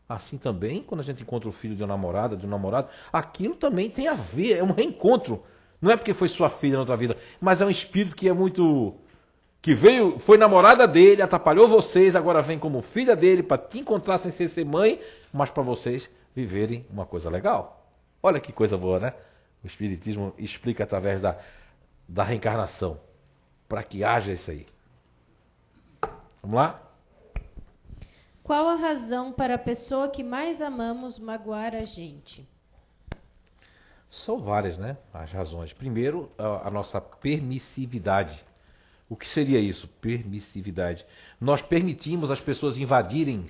Assim também, quando a gente encontra o filho de uma namorada, de um namorado, aquilo também tem a ver, é um reencontro. Não é porque foi sua filha na outra vida, mas é um espírito que é muito... que veio, foi namorada dele, atrapalhou vocês, agora vem como filha dele para te encontrar sem ser mãe, mas para vocês viverem uma coisa legal. Olha que coisa boa, né? O Espiritismo explica através da reencarnação, para que haja isso aí. Vamos lá? Qual a razão para a pessoa que mais amamos magoar a gente? São várias, né? As razões. Primeiro, a nossa permissividade. O que seria isso? Permissividade. Nós permitimos as pessoas invadirem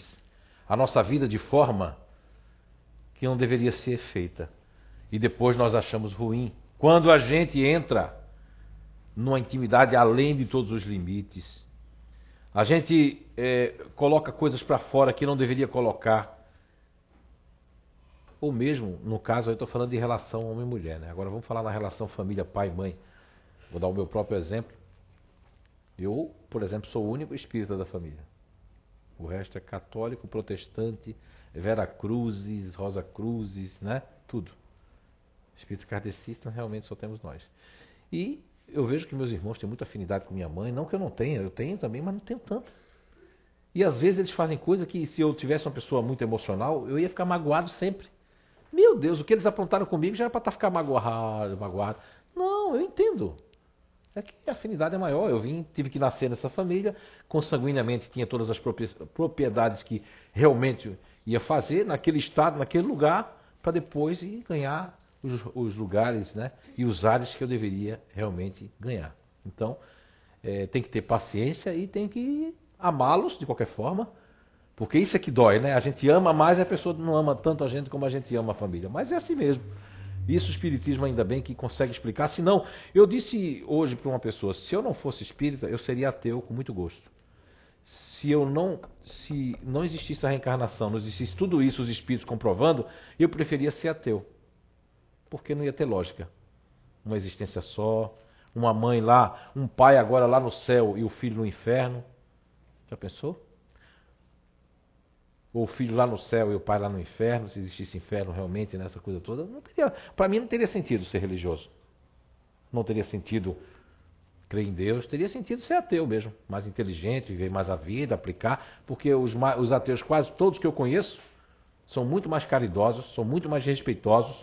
a nossa vida de forma que não deveria ser feita. E depois nós achamos ruim. Quando a gente entra numa intimidade além de todos os limites, a gente coloca coisas para fora que não deveria colocar. Ou mesmo, no caso, eu estou falando de relação homem e mulher, né? Agora vamos falar na relação família, pai e mãe. Vou dar o meu próprio exemplo. Eu, por exemplo, sou o único espírita da família. O resto é católico, protestante, Vera Cruzes, Rosa Cruzes, né? Tudo. Espírito kardecista, realmente só temos nós. E eu vejo que meus irmãos têm muita afinidade com minha mãe. Não que eu não tenha, eu tenho também, mas não tenho tanto. E às vezes eles fazem coisa que se eu tivesse uma pessoa muito emocional, eu ia ficar magoado sempre. Meu Deus, o que eles aprontaram comigo já era para ficar magoado. Não, eu entendo. É que a afinidade é maior. Eu tive que nascer nessa família, consanguinamente tinha todas as propriedades que realmente ia fazer naquele estado, naquele lugar, para depois ir ganhar os lugares, né, e os ares que eu deveria realmente ganhar. Então, tem que ter paciência e tem que amá-los de qualquer forma, porque isso é que dói, né? A gente ama mais e a pessoa não ama tanto a gente como a gente ama a família. Mas é assim mesmo. Isso o Espiritismo ainda bem que consegue explicar. Senão, eu disse hoje para uma pessoa, se eu não fosse espírita, eu seria ateu com muito gosto. Se não existisse a reencarnação, não existisse tudo isso, os espíritos comprovando, eu preferia ser ateu. Porque não ia ter lógica. Uma existência só, uma mãe lá, um pai agora lá no céu e o filho no inferno. Já pensou? Ou o filho lá no céu e o pai lá no inferno, se existisse inferno realmente nessa coisa toda, para mim não teria sentido ser religioso. Não teria sentido crer em Deus, teria sentido ser ateu mesmo, mais inteligente, viver mais a vida, aplicar, porque os ateus, quase todos que eu conheço, são muito mais caridosos, são muito mais respeitosos,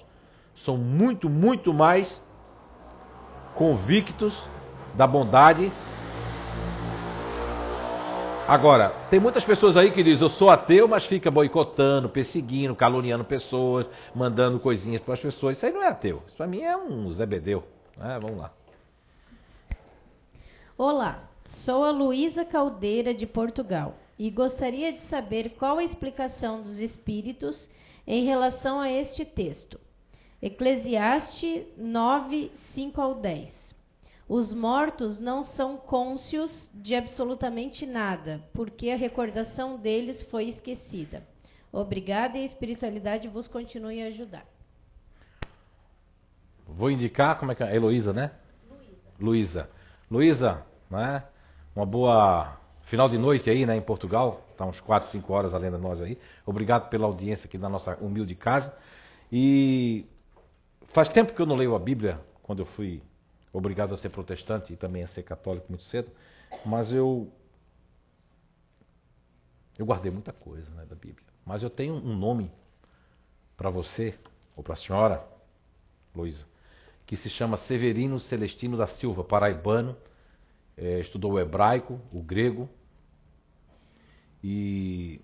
são muito, muito mais convictos da bondade. Agora, tem muitas pessoas aí que dizem, eu sou ateu, mas fica boicotando, perseguindo, caluniando pessoas, mandando coisinhas para as pessoas. Isso aí não é ateu. Isso para mim é um zebedeu. Vamos lá. Olá, sou a Luísa Caldeira de Portugal e gostaria de saber qual a explicação dos espíritos em relação a este texto. Eclesiastes 9, 5 ao 10. Os mortos não são cônscios de absolutamente nada, porque a recordação deles foi esquecida. Obrigada e a espiritualidade vos continue a ajudar. Vou indicar, como é que é? Heloísa, né? Luísa. Luísa, né? Uma boa final de noite aí, né, em Portugal. Está uns 4, 5 horas além de nós aí. Obrigado pela audiência aqui na nossa humilde casa. E faz tempo que eu não leio a Bíblia, quando eu fui obrigado a ser protestante e também a ser católico muito cedo, mas eu guardei muita coisa, né, da Bíblia. Mas eu tenho um nome para você, ou para a senhora, Luísa, que se chama Severino Celestino da Silva, paraibano, estudou o hebraico, o grego, e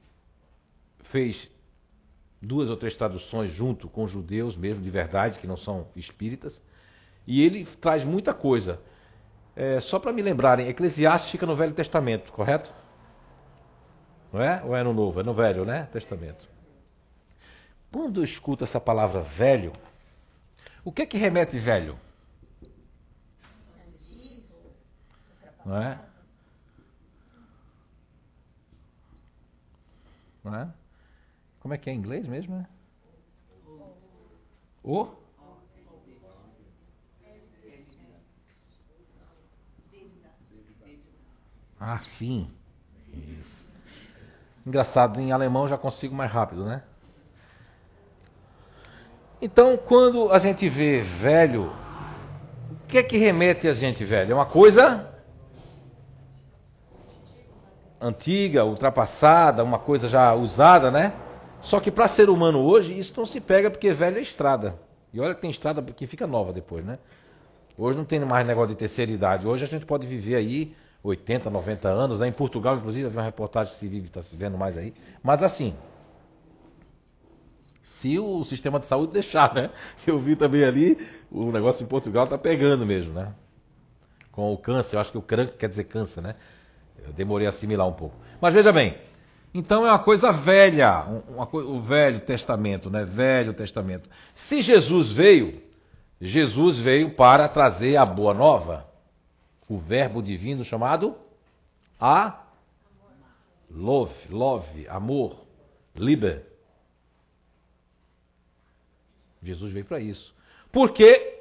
fez 2 ou 3 traduções junto com judeus mesmo, de verdade, que não são espíritas. E ele traz muita coisa. Só para me lembrarem, Eclesiastes fica no Velho Testamento, correto? Não é? Ou é no Novo? É no Velho, né? Testamento. Quando eu escuto essa palavra velho, o que é que remete velho? Não é? Não é? Como é que é em inglês mesmo? Né? O? Ah, sim. Isso. Engraçado, em alemão eu já consigo mais rápido, né? Então, quando a gente vê velho, o que é que remete a gente velho? É uma coisa antiga, ultrapassada, uma coisa já usada, né? Só que para ser humano hoje, isso não se pega porque velho é estrada. E olha que tem estrada que fica nova depois, né? Hoje não tem mais negócio de terceira idade. Hoje a gente pode viver aí 80, 90 anos, né? Em Portugal, inclusive, havia uma reportagem que se vive, está se vendo mais aí. Mas assim, se o sistema de saúde deixar, né? Eu vi também ali, o negócio em Portugal está pegando mesmo, né? Com o câncer, eu acho que o câncer quer dizer câncer, né? Eu demorei a assimilar um pouco. Mas veja bem, então é uma coisa velha, o Velho Testamento, né? Velho Testamento. Se Jesus veio para trazer a boa nova. O verbo divino chamado love, amor, Liebe. Jesus veio para isso. Porque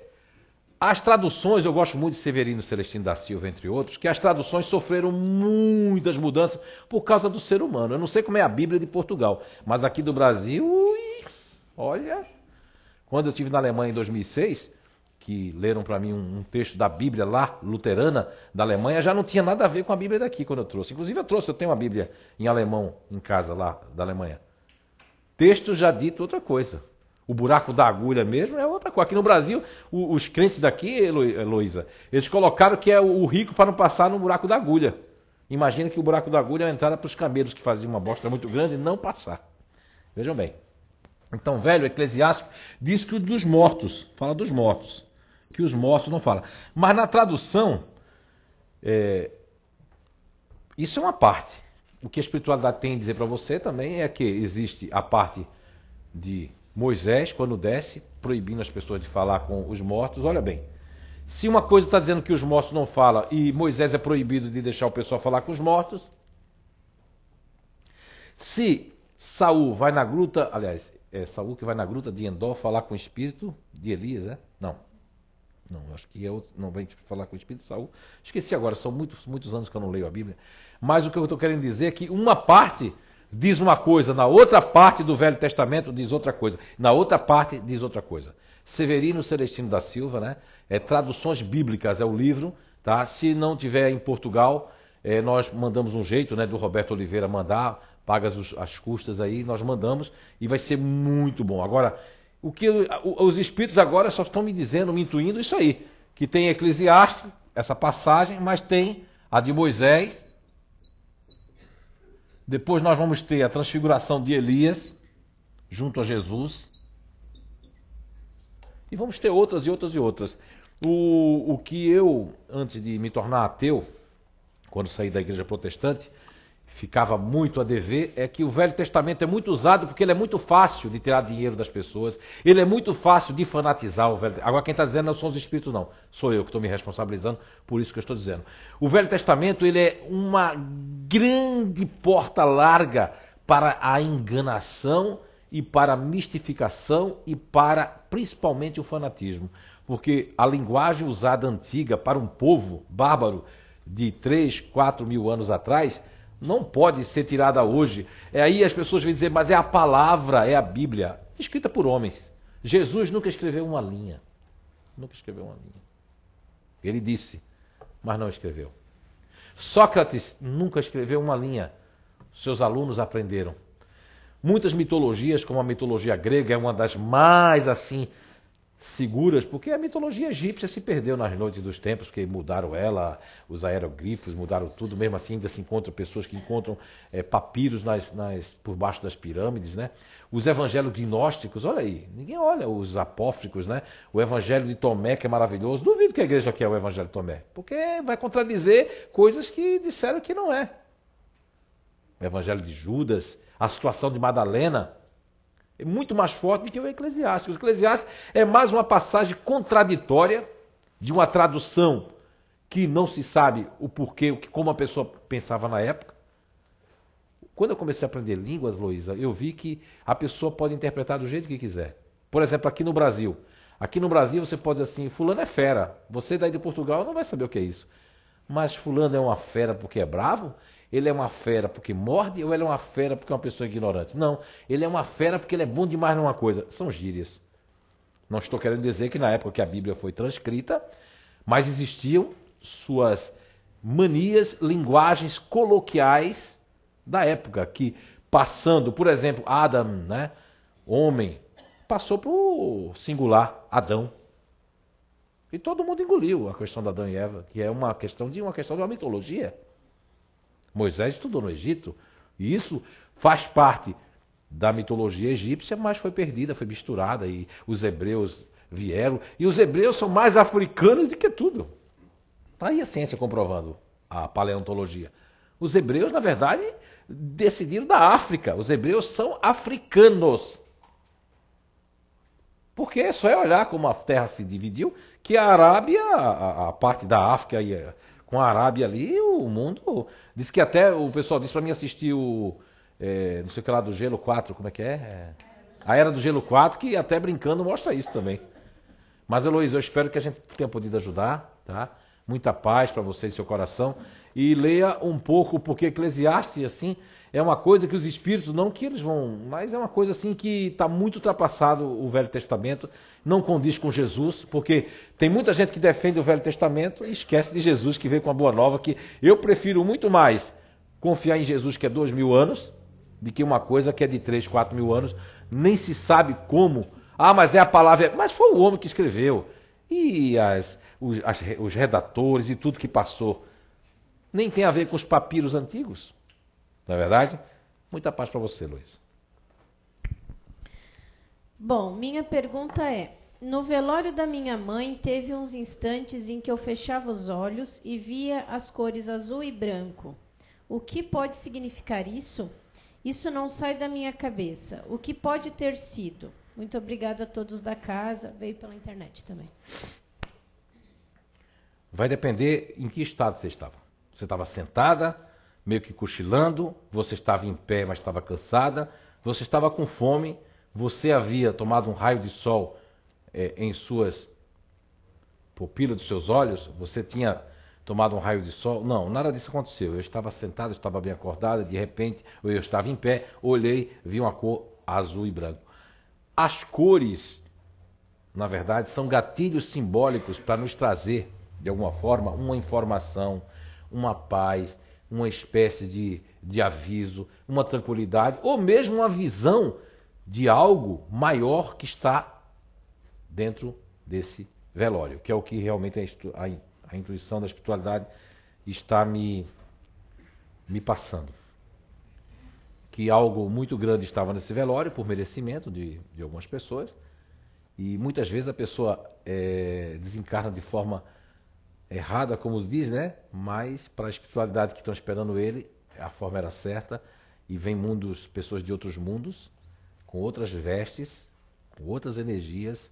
as traduções, eu gosto muito de Severino Celestino da Silva, entre outros, que as traduções sofreram muitas mudanças por causa do ser humano. Eu não sei como é a Bíblia de Portugal, mas aqui do Brasil, olha, quando eu estive na Alemanha em 2006... que leram para mim um texto da Bíblia lá, luterana, da Alemanha, já não tinha nada a ver com a Bíblia daqui quando eu trouxe. Inclusive eu tenho uma Bíblia em alemão em casa lá, da Alemanha. Texto já dito outra coisa. O buraco da agulha mesmo é outra coisa. Aqui no Brasil, os crentes daqui, Heloísa, eles colocaram que é o rico para não passar no buraco da agulha. Imagina que o buraco da agulha é a entrada para os camelos que faziam uma bosta muito grande e não passar. Vejam bem. Então, velho Eclesiástico diz que o dos mortos, fala dos mortos. Que os mortos não falam. Mas na tradução, Isso é uma parte. O que a espiritualidade tem a dizer para você também é que existe a parte de Moisés, quando desce, proibindo as pessoas de falar com os mortos. Olha bem, se uma coisa está dizendo que os mortos não falam e Moisés é proibido de deixar o pessoal falar com os mortos, se Saul vai na gruta, aliás, é Saul que vai na gruta de Endor falar com o espírito de Elias, é? Não, acho que é outro, não vem falar com o espírito de Saul. Esqueci agora, são muitos anos que eu não leio a Bíblia. Mas o que eu estou querendo dizer é que uma parte diz uma coisa, na outra parte do Velho Testamento diz outra coisa, na outra parte diz outra coisa. Severino Celestino da Silva, né? Traduções Bíblicas é o livro, tá? Se não tiver em Portugal, nós mandamos um jeito, né, do Roberto Oliveira mandar, paga as custas aí, nós mandamos e vai ser muito bom. Agora, o que os espíritos agora só estão me dizendo, me intuindo isso aí, que tem Eclesiastes, essa passagem, mas tem a de Moisés. Depois nós vamos ter a transfiguração de Elias junto a Jesus. E vamos ter outras e outras e outras. O que eu, antes de me tornar ateu, quando saí da igreja protestante, ficava muito a dever, é que o Velho Testamento é muito usado porque ele é muito fácil de tirar dinheiro das pessoas, ele é muito fácil de fanatizar o Velho Testamento. Agora quem está dizendo não são os espíritos não, sou eu que estou me responsabilizando por isso que eu estou dizendo. O Velho Testamento ele é uma grande porta larga para a enganação e para a mistificação e para principalmente o fanatismo. Porque a linguagem usada antiga para um povo bárbaro de 3, 4 mil anos atrás não pode ser tirada hoje. Aí as pessoas vêm dizer, mas é a palavra, é a Bíblia, escrita por homens. Jesus nunca escreveu uma linha. Nunca escreveu uma linha. Ele disse, mas não escreveu. Sócrates nunca escreveu uma linha. Seus alunos aprenderam. Muitas mitologias, como a mitologia grega, é uma das mais assim seguras, porque a mitologia egípcia se perdeu nas noites dos tempos, porque mudaram ela, os aeroglifos mudaram tudo, mesmo assim ainda se encontram pessoas que encontram papiros por baixo das pirâmides, né? Os evangelhos gnósticos, olha aí, ninguém olha os apócrifos, né? O evangelho de Tomé, que é maravilhoso, duvido que a igreja quer o evangelho de Tomé, porque vai contradizer coisas que disseram que não é. O evangelho de Judas, a situação de Madalena, é muito mais forte do que o Eclesiastes. O Eclesiastes é mais uma passagem contraditória de uma tradução que não se sabe o porquê, como a pessoa pensava na época. Quando eu comecei a aprender línguas, Luísa, eu vi que a pessoa pode interpretar do jeito que quiser. Por exemplo, aqui no Brasil. Aqui no Brasil você pode dizer assim, fulano é fera. Você daí de Portugal não vai saber o que é isso. Mas fulano é uma fera porque é bravo? Ele é uma fera porque morde ou ele é uma fera porque é uma pessoa ignorante? Não, ele é uma fera porque ele é bom demais numa coisa. São gírias. Não estou querendo dizer que na época que a Bíblia foi transcrita, mas existiam suas manias, linguagens coloquiais da época, que passando, por exemplo, Adam, né, homem, passou para o singular, Adão. E todo mundo engoliu a questão de Adão e Eva, que é uma questão de uma mitologia. Moisés estudou no Egito, e isso faz parte da mitologia egípcia, mas foi perdida, foi misturada, e os hebreus vieram, e os hebreus são mais africanos do que tudo. Está aí a ciência comprovando, a paleontologia. Os hebreus, na verdade, decidiram da África, os hebreus são africanos. Porque só é olhar como a terra se dividiu, que a Arábia, a parte da África com a Arábia ali, o mundo... Diz que até o pessoal disse para mim assistir o... não sei o que lá do Gelo 4, como é que é? A Era do Gelo 4, que até brincando mostra isso também. Mas, Heloísa, eu espero que a gente tenha podido ajudar, tá? Muita paz para você e seu coração. E leia um pouco, porque Eclesiastes, assim, é uma coisa que os espíritos, não que eles vão... Mas é uma coisa, assim, que está muito ultrapassado o Velho Testamento. Não condiz com Jesus, porque tem muita gente que defende o Velho Testamento e esquece de Jesus, que veio com a boa nova, que eu prefiro muito mais confiar em Jesus, que é 2000 anos, do que uma coisa que é de 3, 4 mil anos. Nem se sabe como. Ah, mas é a palavra... Mas foi o homem que escreveu. E os redatores e tudo que passou. Nem tem a ver com os papiros antigos. Não é verdade? Muita paz para você, Luiz. Bom, minha pergunta é: no velório da minha mãe, teve uns instantes em que eu fechava os olhos e via as cores azul e branco. O que pode significar isso? Isso não sai da minha cabeça. O que pode ter sido? Muito obrigada a todos da casa. Veio pela internet também. Vai depender em que estado você estava. Você estava sentada, meio que cochilando, você estava em pé, mas estava cansada, você estava com fome, você havia tomado um raio de sol em suas pupilas dos seus olhos, você tinha tomado um raio de sol. Não, nada disso aconteceu. Eu estava sentado, estava bem acordada, de repente, eu estava em pé, olhei, vi uma cor azul e branco. As cores, na verdade, são gatilhos simbólicos para nos trazer, de alguma forma, uma informação, uma paz, uma espécie de aviso, uma tranquilidade, ou mesmo uma visão de algo maior que está dentro desse velório, que é o que realmente a intuição da espiritualidade está me passando. Que algo muito grande estava nesse velório, por merecimento de algumas pessoas, e muitas vezes a pessoa desencarna de forma errada, como se diz, né? Mas para a espiritualidade que estão esperando ele, a forma era certa, e vem pessoas de outros mundos, com outras vestes, com outras energias,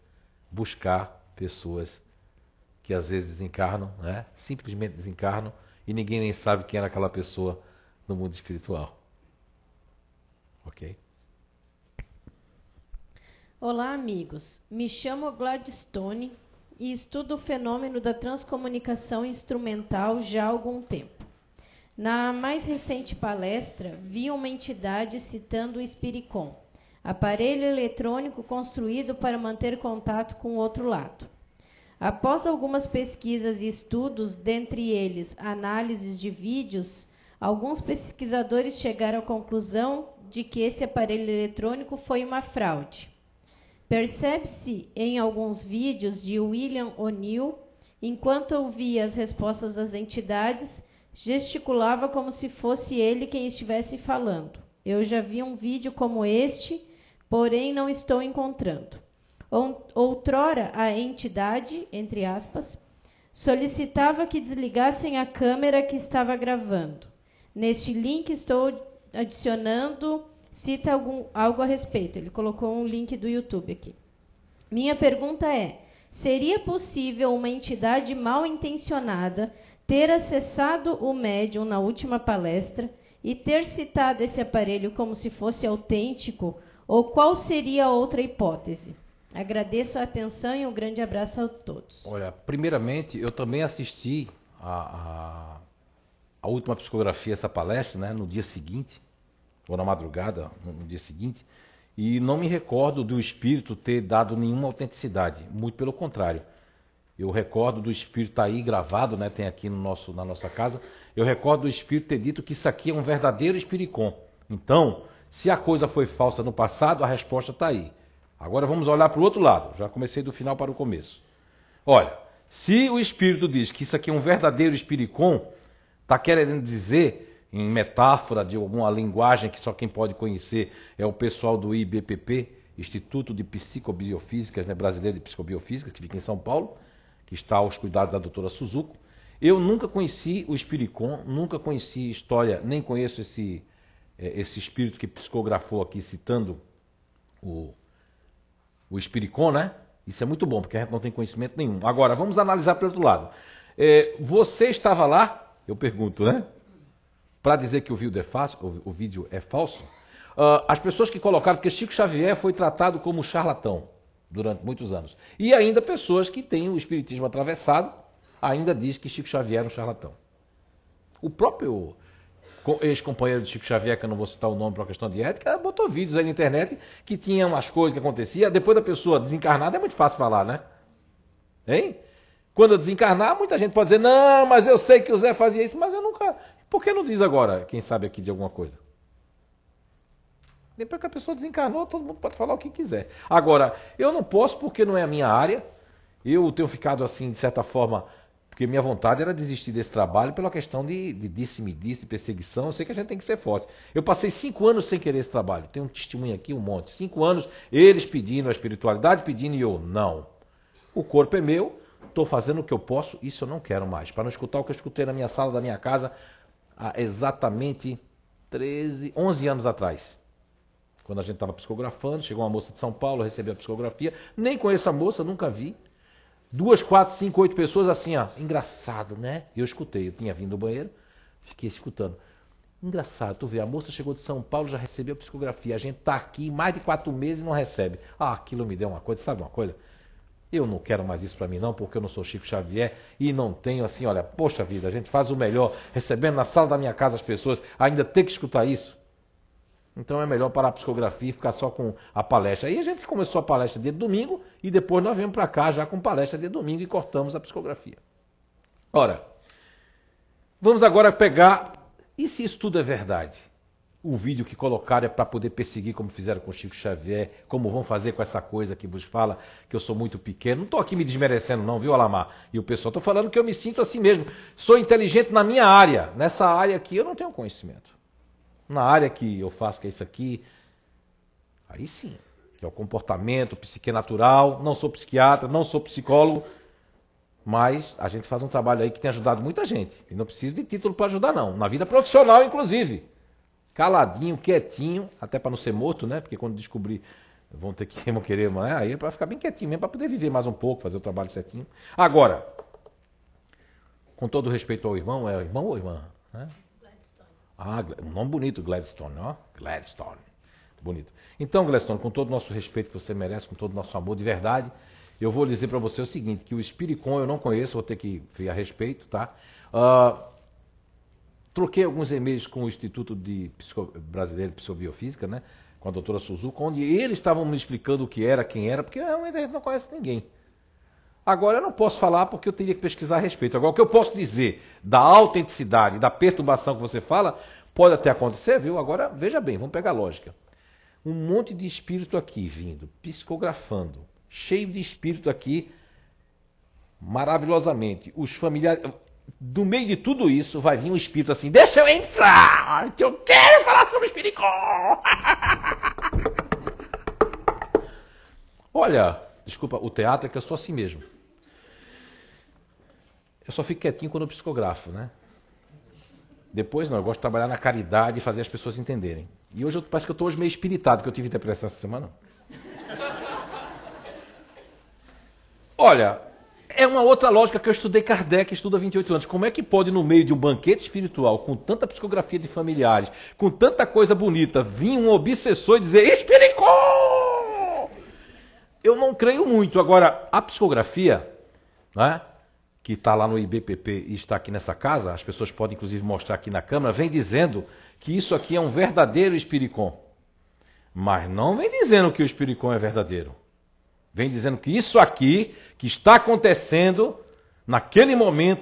buscar pessoas que às vezes desencarnam, né? Simplesmente desencarnam, e ninguém nem sabe quem era aquela pessoa no mundo espiritual. Ok? Olá, amigos. Me chamo Gladstone e estudo o fenômeno da transcomunicação instrumental já há algum tempo. Na mais recente palestra, vi uma entidade citando o Espiricom, aparelho eletrônico construído para manter contato com o outro lado. Após algumas pesquisas e estudos, dentre eles análises de vídeos, alguns pesquisadores chegaram à conclusão de que esse aparelho eletrônico foi uma fraude. Percebe-se em alguns vídeos de William O'Neill, enquanto ouvia as respostas das entidades, gesticulava como se fosse ele quem estivesse falando. Eu já vi um vídeo como este, porém não estou encontrando. Outrora, a entidade, entre aspas, solicitava que desligassem a câmera que estava gravando. Neste link estou adicionando, cita algo a respeito. Ele colocou um link do YouTube aqui. Minha pergunta é, seria possível uma entidade mal intencionada ter acessado o médium na última palestra e ter citado esse aparelho como se fosse autêntico, ou qual seria a outra hipótese? Agradeço a atenção e um grande abraço a todos. Olha, primeiramente, eu também assisti a última psicografia, essa palestra, né, no dia seguinte, ou na madrugada, no dia seguinte, e não me recordo do espírito ter dado nenhuma autenticidade, muito pelo contrário. Eu recordo do espírito estar aí gravado, né, tem aqui na nossa casa, eu recordo do espírito ter dito que isso aqui é um verdadeiro espiricom. Então, se a coisa foi falsa no passado, a resposta está aí. Agora vamos olhar para o outro lado. Já comecei do final para o começo. Olha, se o espírito diz que isso aqui é um verdadeiro espiricom, está querendo dizer, em metáfora de alguma linguagem que só quem pode conhecer é o pessoal do IBPP, Instituto de Psicobiofísicas, né, Brasileiro de Psicobiofísica, que fica em São Paulo, que está aos cuidados da doutora Suzuko. Eu nunca conheci o espiricom, nunca conheci história, nem conheço esse espírito que psicografou aqui citando o espiricom, né? Isso é muito bom, porque a gente não tem conhecimento nenhum. Agora, vamos analisar pelo outro lado. Você estava lá, eu pergunto, né? Para dizer que o vídeo é falso? As pessoas que colocaram que Chico Xavier foi tratado como charlatão durante muitos anos. E ainda pessoas que têm o espiritismo atravessado, ainda diz que Chico Xavier era um charlatão. O próprio ex-companheiro de Chico Xavier, que eu não vou citar o nome por uma questão de ética, botou vídeos aí na internet que tinham umas coisas que aconteciam. Depois da pessoa desencarnada é muito fácil falar, né? Hein? Quando eu desencarnar, muita gente pode dizer, não, mas eu sei que o Zé fazia isso, mas eu nunca... Por que não diz agora, quem sabe aqui de alguma coisa? Depois que a pessoa desencarnou, todo mundo pode falar o que quiser. Agora, eu não posso porque não é a minha área. Eu tenho ficado assim, de certa forma... Porque minha vontade era desistir desse trabalho pela questão de disse-me-disse, perseguição. Eu sei que a gente tem que ser forte. Eu passei 5 anos sem querer esse trabalho. Tem um testemunho aqui, um monte. 5 anos, eles pedindo, a espiritualidade pedindo e eu não. O corpo é meu, estou fazendo o que eu posso, isso eu não quero mais. Para não escutar o que eu escutei na minha sala da minha casa há exatamente 11 anos atrás. Quando a gente estava psicografando, chegou uma moça de São Paulo, recebeu a psicografia. Nem conheço a moça, nunca vi. 2, 4, 5, 8 pessoas assim, ó. Engraçado, né? Eu escutei, eu tinha vindo do banheiro, fiquei escutando. Engraçado, tu vê, a moça chegou de São Paulo, já recebeu a psicografia. A gente tá aqui mais de 4 meses e não recebe. Ah, aquilo me deu uma coisa, sabe uma coisa? Eu não quero mais isso para mim não, porque eu não sou Chico Xavier e não tenho assim, olha, poxa vida, a gente faz o melhor, recebendo na sala da minha casa as pessoas, ainda ter que escutar isso. Então é melhor parar a psicografia e ficar só com a palestra. Aí a gente começou a palestra de domingo e depois nós viemos para cá já com palestra de domingo e cortamos a psicografia. Ora, vamos agora pegar, e se isso tudo é verdade? O vídeo que colocaram é para poder perseguir, como fizeram com o Chico Xavier, como vão fazer com essa coisa que vos fala, que eu sou muito pequeno. Não estou aqui me desmerecendo não, viu, Alamar? E o pessoal, estou falando que eu me sinto assim mesmo. Sou inteligente na minha área. Nessa área aqui eu não tenho conhecimento. Na área que eu faço, que é isso aqui, aí sim, que é o comportamento, psique natural. Não sou psiquiatra, não sou psicólogo, mas a gente faz um trabalho aí que tem ajudado muita gente. E não precisa de título para ajudar não, na vida profissional inclusive. Caladinho, quietinho, até para não ser morto, né? Porque quando descobrir, vão querer, né? Aí é para ficar bem quietinho mesmo, para poder viver mais um pouco, fazer o trabalho certinho. Agora, com todo respeito ao irmão, é irmão ou irmã? Né? Ah, um nome bonito, Gladstone, ó. Gladstone. Bonito. Então, Gladstone, com todo o nosso respeito que você merece, com todo o nosso amor de verdade, eu vou dizer para você o seguinte, que o Spiricon eu não conheço, vou ter que ver a respeito, tá? Troquei alguns e-mails com o Instituto Brasileiro de Psicobiofísica, né? Com a doutora Suzuka, onde eles estavam me explicando o que era, quem era, porque a gente não conhece ninguém. Agora, eu não posso falar porque eu teria que pesquisar a respeito. Agora, o que eu posso dizer da autenticidade, da perturbação que você fala, pode até acontecer, viu? Agora, veja bem, vamos pegar a lógica. Um monte de espírito aqui vindo, psicografando, cheio de espírito aqui, maravilhosamente. Os familiares... Do meio de tudo isso, vai vir um espírito assim, deixa eu entrar, que eu quero falar sobre o Spiricon. Olha, desculpa, o teatro é que eu sou assim mesmo. Eu só fico quietinho quando eu psicografo, né? Depois não, eu gosto de trabalhar na caridade e fazer as pessoas entenderem. E hoje parece que eu estou hoje meio espiritado, que eu tive depressão essa semana. Olha, é uma outra lógica que eu estudei Kardec, estudo há 28 anos. Como é que pode, no meio de um banquete espiritual, com tanta psicografia de familiares, com tanta coisa bonita, vir um obsessor e dizer, Espiricon! Eu não creio muito. Agora, a psicografia, né, que está lá no IBPP e está aqui nessa casa, as pessoas podem inclusive mostrar aqui na câmera, vem dizendo que isso aqui é um verdadeiro Espiricon. Mas não vem dizendo que o Espiricon é verdadeiro. Vem dizendo que isso aqui, que está acontecendo, naquele momento,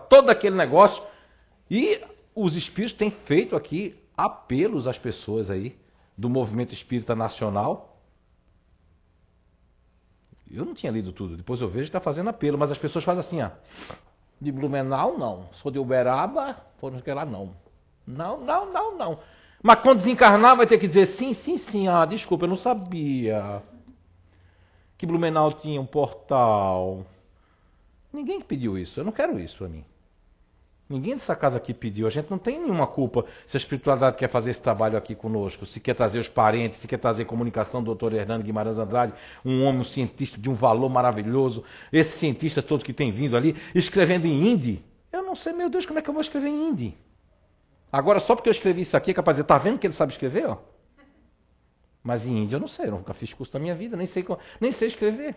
todo aquele negócio, e os espíritos têm feito aqui apelos às pessoas aí, do movimento espírita nacional. Eu não tinha lido tudo, depois eu vejo que está fazendo apelo, mas as pessoas fazem assim, ó. De Blumenau, não. Sou de Uberaba, foram que lá, não. Não. Mas quando desencarnar vai ter que dizer sim, desculpa, eu não sabia que Blumenau tinha um portal. Ninguém pediu isso, eu não quero isso para mim. Ninguém dessa casa aqui pediu, a gente não tem nenhuma culpa se a espiritualidade quer fazer esse trabalho aqui conosco, se quer trazer os parentes, se quer trazer comunicação do Dr. Hernando Guimarães Andrade, um homem, um cientista de um valor maravilhoso, esse cientista todo que tem vindo ali, escrevendo em hindi. Eu não sei, meu Deus, como é que eu vou escrever em hindi? Agora, só porque eu escrevi isso aqui é capaz de dizer, tá vendo que ele sabe escrever, ó? Mas em índio eu não sei, eu nunca fiz curso na minha vida, nem sei escrever.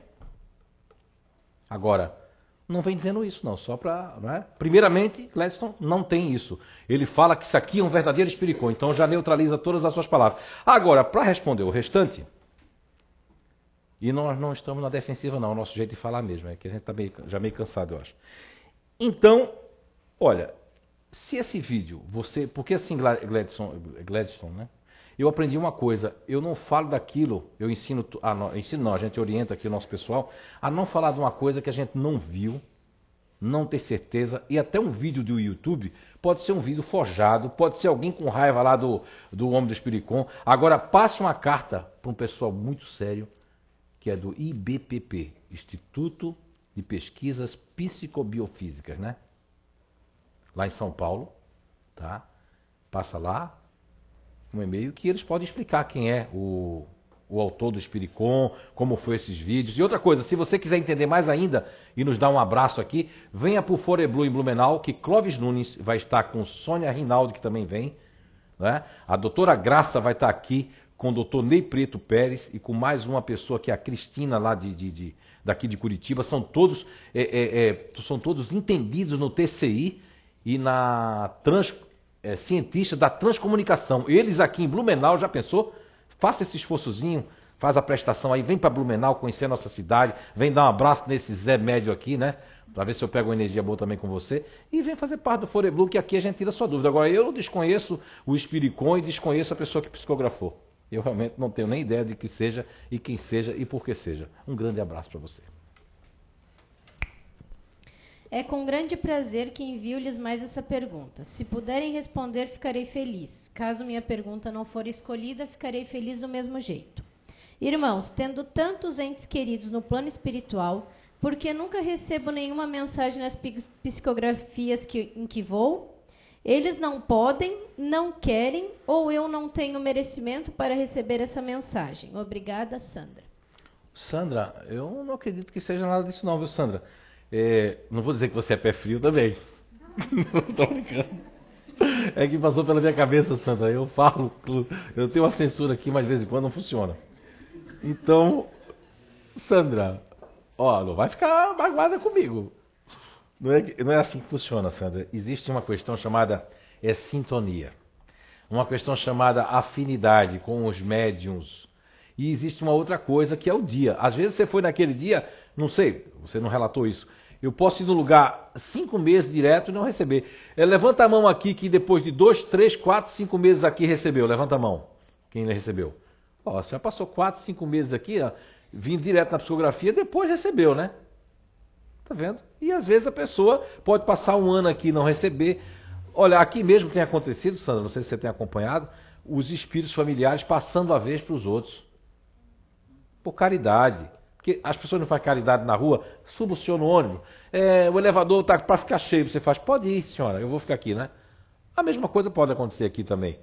Agora, não vem dizendo isso não, só para... Né? Primeiramente, Gladstone não tem isso. Ele fala que isso aqui é um verdadeiro Espiricon, então já neutraliza todas as suas palavras. Agora, para responder o restante, e nós não estamos na defensiva não, o nosso jeito de falar mesmo, é que a gente está já meio cansado, eu acho. Então, olha, se esse vídeo, porque assim, Gladstone, né? Eu aprendi uma coisa, eu não falo daquilo, eu ensino não, a gente orienta aqui o nosso pessoal a não falar de uma coisa que a gente não viu, não ter certeza, e até um vídeo do YouTube pode ser um vídeo forjado, pode ser alguém com raiva lá do homem do Espiricon. Agora passe uma carta para um pessoal muito sério, que é do IBPP, Instituto de Pesquisas Psicobiofísicas, né? Lá em São Paulo. tá? Passa lá um e-mail que eles podem explicar quem é o autor do Espiricom, como foi esses vídeos. E outra coisa, se você quiser entender mais ainda e nos dar um abraço aqui, venha para o Foreblu em Blumenau, que Clóvis Nunes vai estar com Sônia Rinaldi, que também vem, né? A doutora Graça vai estar aqui com o doutor Ney Preto Pérez e com mais uma pessoa que é a Cristina lá daqui de Curitiba. São todos entendidos no TCI e na cientista da transcomunicação. Eles aqui em Blumenau, já pensou? Faça esse esforçozinho, faz a prestação aí, vem para Blumenau conhecer a nossa cidade, vem dar um abraço nesse Zé Médio aqui, né? Para ver se eu pego uma energia boa também com você. E vem fazer parte do Foreblu, que aqui a gente tira sua dúvida. Agora, eu desconheço o Espiricom e desconheço a pessoa que psicografou. Eu realmente não tenho nem ideia de que seja, e quem seja, e por que seja. Um grande abraço para você. É com grande prazer que envio-lhes mais essa pergunta. Se puderem responder, ficarei feliz. Caso minha pergunta não for escolhida, ficarei feliz do mesmo jeito. Irmãos, tendo tantos entes queridos no plano espiritual, por que nunca recebo nenhuma mensagem nas psicografias em que vou? Eles não podem, não querem, ou eu não tenho merecimento para receber essa mensagem? Obrigada, Sandra. Sandra, eu não acredito que seja nada disso não, viu, Sandra? Não vou dizer que você é pé frio também. Não tô brincando. É que passou pela minha cabeça, Sandra. Eu falo, eu tenho uma censura aqui, mas de vez em quando não funciona. Então, Sandra, não vai ficar magoada comigo. Não é assim que funciona, Sandra. Existe uma questão chamada sintonia. Uma questão chamada afinidade com os médiums. E existe uma outra coisa que é o dia. Às vezes você foi naquele dia, não sei, você não relatou isso. Eu posso ir no lugar 5 meses direto e não receber. Levanta a mão aqui que depois de 2, 3, 4, 5 meses aqui recebeu. Levanta a mão. Quem recebeu? Você já passou 4, 5 meses aqui, vindo direto na psicografia, depois recebeu, né? Tá vendo? E às vezes a pessoa pode passar um ano aqui e não receber. Olha, aqui mesmo tem acontecido, Sandra, não sei se você tem acompanhado, os espíritos familiares passando a vez para os outros. Por caridade. Porque as pessoas não fazem caridade na rua, suba o senhor no ônibus, o elevador está para ficar cheio, você faz, pode ir, senhora, eu vou ficar aqui, né? A mesma coisa pode acontecer aqui também.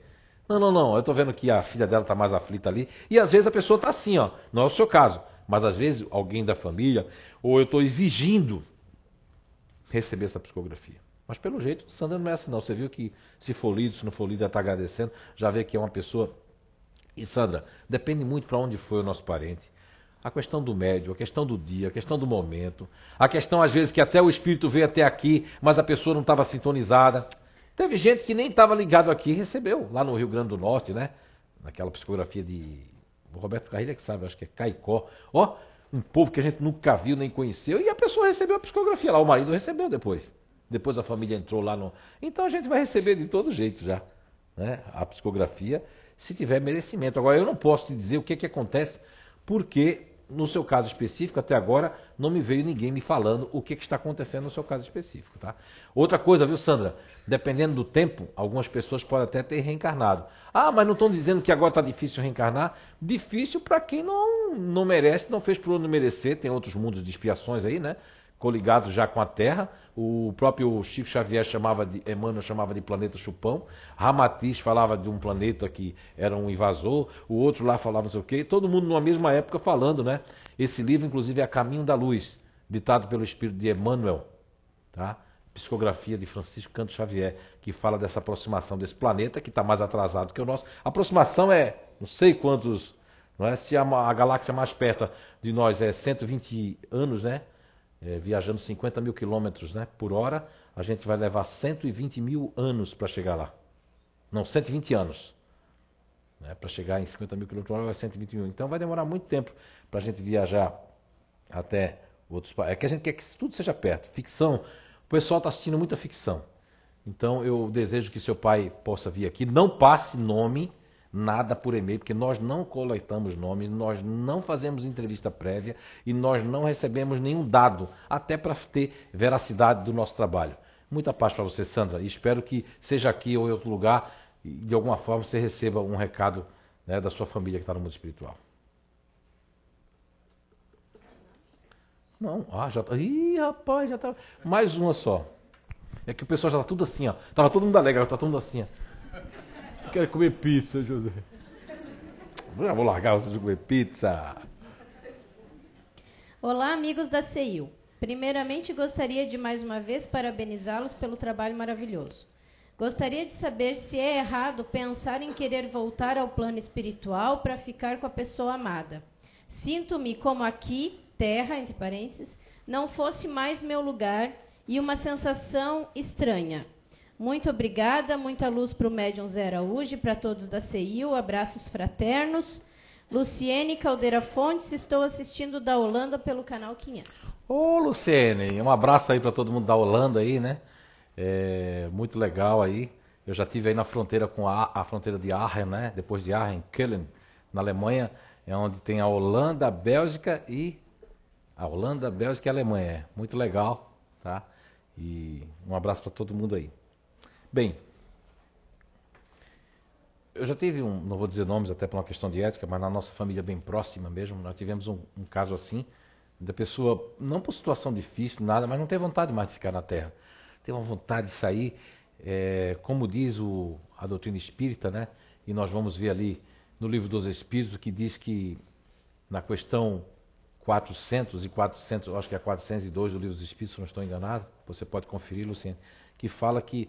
Não, eu estou vendo que a filha dela está mais aflita ali, e às vezes a pessoa está assim, não é o seu caso, mas às vezes alguém da família, ou eu estou exigindo receber essa psicografia. Mas pelo jeito, Sandra não é assim não, você viu que se for lido, se não for lido, ela está agradecendo, já vê que é uma pessoa... E Sandra, depende muito para onde foi o nosso parente. A questão do médium, a questão do dia, a questão do momento, a questão às vezes que até o espírito veio até aqui, mas a pessoa não estava sintonizada. Teve gente que nem estava ligado aqui e recebeu, lá no Rio Grande do Norte, né? Naquela psicografia de... O Roberto Carrilha que sabe, acho que é Caicó. Um povo que a gente nunca viu nem conheceu, e a pessoa recebeu a psicografia lá, o marido recebeu depois. Depois a família entrou lá no... Então a gente vai receber de todo jeito já, né? A psicografia, se tiver merecimento. Agora eu não posso te dizer o que acontece, porque... No seu caso específico, até agora, não me veio ninguém me falando o que está acontecendo no seu caso específico, tá? Outra coisa, viu, Sandra? Dependendo do tempo, algumas pessoas podem até ter reencarnado. Mas não estão dizendo que agora está difícil reencarnar? Difícil para quem não merece, não fez por onde merecer. Tem outros mundos de expiações aí, né? Coligados já com a Terra. O próprio Chico Xavier Emmanuel chamava de planeta Chupão. Ramatiz falava de um planeta que era um invasor. O outro lá falava não sei o quê. Todo mundo numa mesma época falando, né? Esse livro, inclusive, é A Caminho da Luz, ditado pelo espírito de Emmanuel, tá? Psicografia de Francisco Canto Xavier, que fala dessa aproximação desse planeta, que está mais atrasado que o nosso. A aproximação é, não sei quantos, não é? Se a galáxia mais perto de nós é 120 anos, né? Viajando 50 mil quilômetros, né, por hora, a gente vai levar 120 mil anos para chegar lá. Não, 120 anos. Né, para chegar em 50 mil quilômetros por hora vai 120 mil. Então vai demorar muito tempo para a gente viajar até outros países. É que a gente quer que tudo seja perto. Ficção, o pessoal está assistindo muita ficção. Então eu desejo que seu pai possa vir aqui. Não passe nome, nada por e-mail, porque nós não coletamos nome, nós não fazemos entrevista prévia e nós não recebemos nenhum dado, até para ter veracidade do nosso trabalho. Muita paz para você, Sandra, e espero que seja aqui ou em outro lugar, e de alguma forma você receba um recado, né, da sua família que está no mundo espiritual. Não, já está. Ih, rapaz, já está. Mais uma só. É que o pessoal já tá tudo assim, ó. Tava todo mundo alegre, agora tá todo mundo assim, ó. Quero comer pizza, José. Já vou largar vocês de comer pizza. Olá, amigos da CEIU. Primeiramente, gostaria de mais uma vez parabenizá-los pelo trabalho maravilhoso. Gostaria de saber se é errado pensar em querer voltar ao plano espiritual para ficar com a pessoa amada. Sinto-me como aqui, terra, entre parênteses, não fosse mais meu lugar e uma sensação estranha. Muito obrigada, muita luz para o médium Zé Araújo e para todos da CEIU, abraços fraternos. Luciene Caldeira Fontes, estou assistindo da Holanda pelo canal 500. Ô, Luciene, um abraço aí para todo mundo da Holanda aí, né? Muito legal aí. Eu já estive aí na fronteira com a fronteira de Aachen, né? Depois de Aachen, Köln, na Alemanha, é onde tem a Holanda, a Bélgica e a Alemanha. Muito legal, tá? E um abraço para todo mundo aí. Bem, eu já tive não vou dizer nomes até por uma questão de ética, mas na nossa família bem próxima mesmo, nós tivemos um caso assim, da pessoa, não por situação difícil, nada, mas não tem vontade mais de ficar na Terra. Tem uma vontade de sair, como diz a doutrina espírita, né? E nós vamos ver ali no Livro dos Espíritos, que diz que na questão 400, acho que é 402 do Livro dos Espíritos, se não estou enganado, você pode conferir, Luciano, que fala que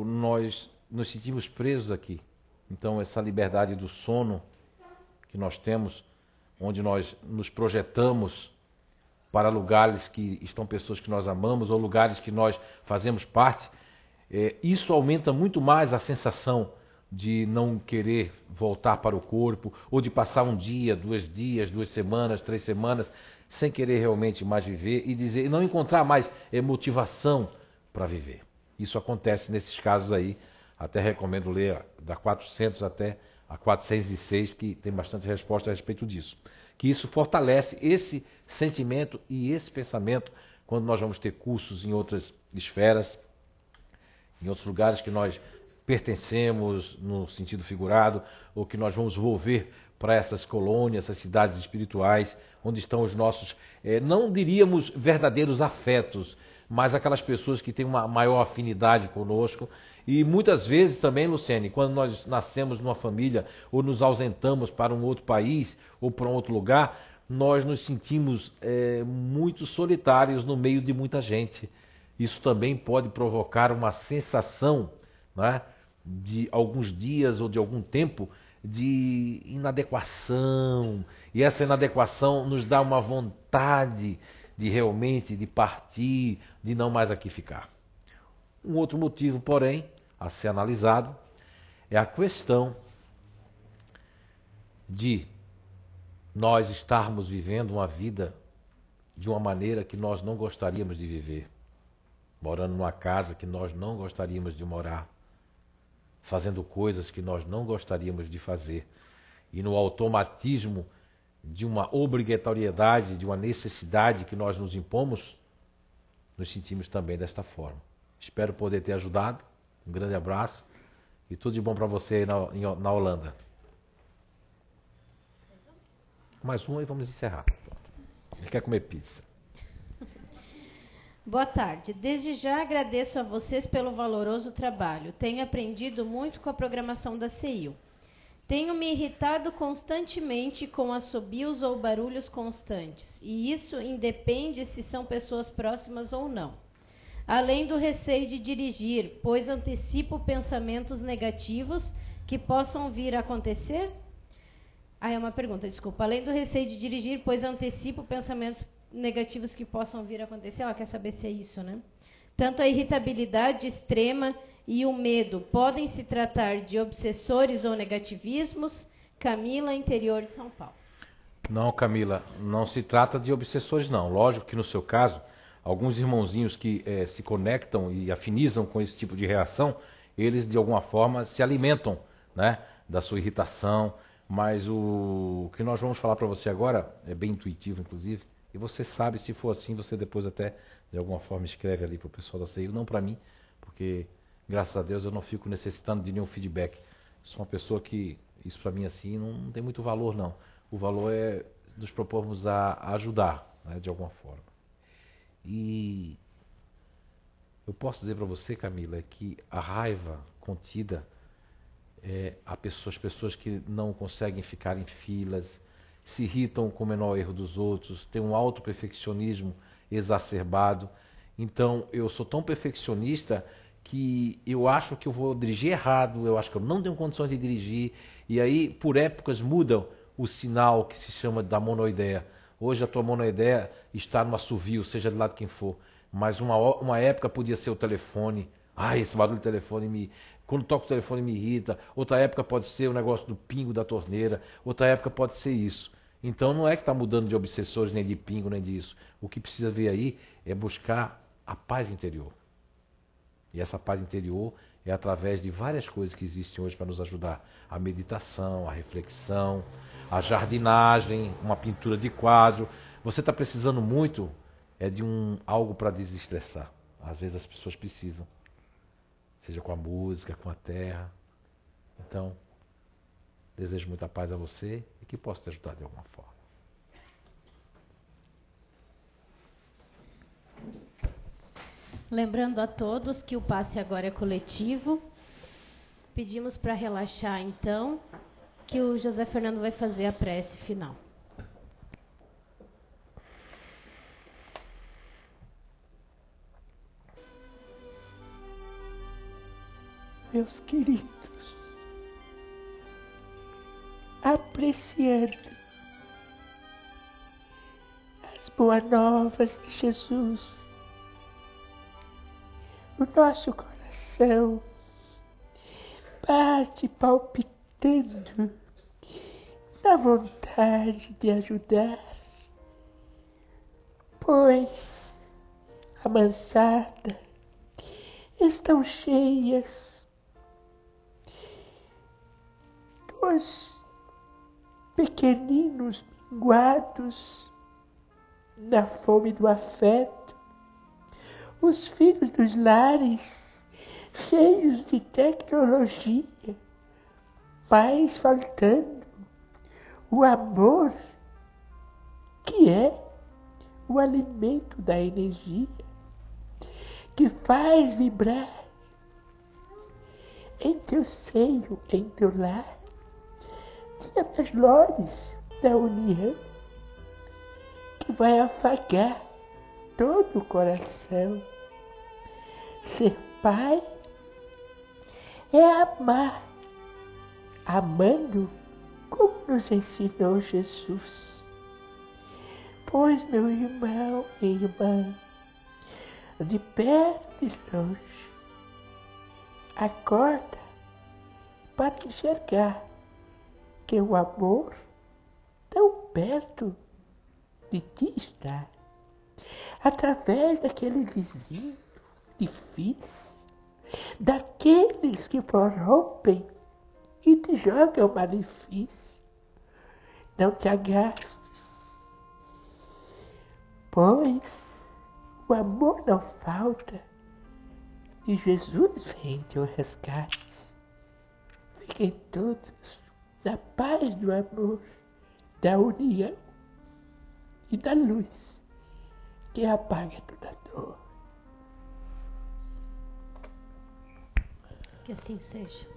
nós nos sentimos presos aqui. Então, essa liberdade do sono que nós temos, onde nós nos projetamos para lugares que estão pessoas que nós amamos ou lugares que nós fazemos parte, isso aumenta muito mais a sensação de não querer voltar para o corpo ou de passar um dia, 2 dias, 2 semanas, 3 semanas sem querer realmente mais viver e não encontrar mais motivação para viver. Isso acontece nesses casos aí. Até recomendo ler da 400 até a 406, que tem bastante resposta a respeito disso. Que isso fortalece esse sentimento e esse pensamento quando nós vamos ter cursos em outras esferas, em outros lugares que nós pertencemos no sentido figurado, ou que nós vamos volver para essas colônias, essas cidades espirituais, onde estão os nossos, não diríamos verdadeiros afetos, mas aquelas pessoas que têm uma maior afinidade conosco. E muitas vezes também, Luciene, quando nós nascemos numa família ou nos ausentamos para um outro país ou para um outro lugar, nós nos sentimos muito solitários no meio de muita gente. Isso também pode provocar uma sensação, né, de alguns dias ou de algum tempo de inadequação. E essa inadequação nos dá uma vontade de realmente de partir, de não mais aqui ficar. Um outro motivo, porém, a ser analisado, é a questão de nós estarmos vivendo uma vida de uma maneira que nós não gostaríamos de viver, morando numa casa que nós não gostaríamos de morar, fazendo coisas que nós não gostaríamos de fazer, e no automatismo de uma obrigatoriedade, de uma necessidade que nós nos impomos, nos sentimos também desta forma. Espero poder ter ajudado. Um grande abraço e tudo de bom para você aí na Holanda. Mais um e vamos encerrar. Ele quer comer pizza. Boa tarde. Desde já agradeço a vocês pelo valoroso trabalho. Tenho aprendido muito com a programação da CEIU. Tenho me irritado constantemente com assobios ou barulhos constantes, e isso independe se são pessoas próximas ou não. Além do receio de dirigir, pois antecipo pensamentos negativos que possam vir a acontecer? É uma pergunta, desculpa. Além do receio de dirigir, pois antecipo pensamentos negativos que possam vir a acontecer. Ela quer saber se é isso, né? Tanto a irritabilidade extrema e o medo podem se tratar de obsessores ou negativismos? Camila, interior de São Paulo. Não, Camila, não se trata de obsessores, não. Lógico que no seu caso, alguns irmãozinhos que se conectam e afinizam com esse tipo de reação, eles de alguma forma se alimentam, né, da sua irritação, mas o que nós vamos falar para você agora é bem intuitivo, inclusive, e você sabe, se for assim, você depois até de alguma forma escreve ali para o pessoal da CEIU, não para mim, porque graças a Deus eu não fico necessitando de nenhum feedback. Sou uma pessoa que, isso para mim assim, não tem muito valor não. O valor é nos propormos a ajudar, né, de alguma forma. E eu posso dizer para você, Camila, que a raiva contida as pessoas que não conseguem ficar em filas, se irritam com o menor erro dos outros, têm um auto-perfeccionismo exacerbado. Então, eu sou tão perfeccionista que eu acho que eu vou dirigir errado, eu acho que eu não tenho condições de dirigir, e aí, por épocas, mudam o sinal que se chama da monoideia. Hoje a tua monoideia está no assovio, seja de lado quem for, mas uma época podia ser o telefone. Esse barulho do telefone quando toca o telefone me irrita. Outra época pode ser o negócio do pingo da torneira, outra época pode ser isso. Então não é que está mudando de obsessores, nem de pingo, nem disso. O que precisa ver aí é buscar a paz interior. E essa paz interior é através de várias coisas que existem hoje para nos ajudar. A meditação, a reflexão, a jardinagem, uma pintura de quadro. Você está precisando muito de algo para desestressar. Às vezes as pessoas precisam. Seja com a música, com a terra. Então, desejo muita paz a você e que possa te ajudar de alguma forma. Lembrando a todos que o passe agora é coletivo. Pedimos para relaxar então, que o José Fernando vai fazer a prece final. Meus queridos, apreciando as boas novas de Jesus, o nosso coração bate palpitando na vontade de ajudar, pois a mansarda estão cheias dos pequeninos minguados na fome do afeto, os filhos dos lares cheios de tecnologia, mas faltando o amor, que é o alimento da energia, que faz vibrar em teu seio, em teu lar, as flores da união, que vai afagar todo o coração. Ser pai é amar, amando como nos ensinou Jesus. Pois, meu irmão e irmã, de perto e longe, acorda para enxergar que o amor tão perto de ti está, através daquele vizinho difícil, daqueles que corrompem e te jogam malefício. Não te agastes, pois o amor não falta e Jesus vem em teu resgate. Fiquem todos na paz do amor, da união e da luz que apaga toda dor. Que assim seja.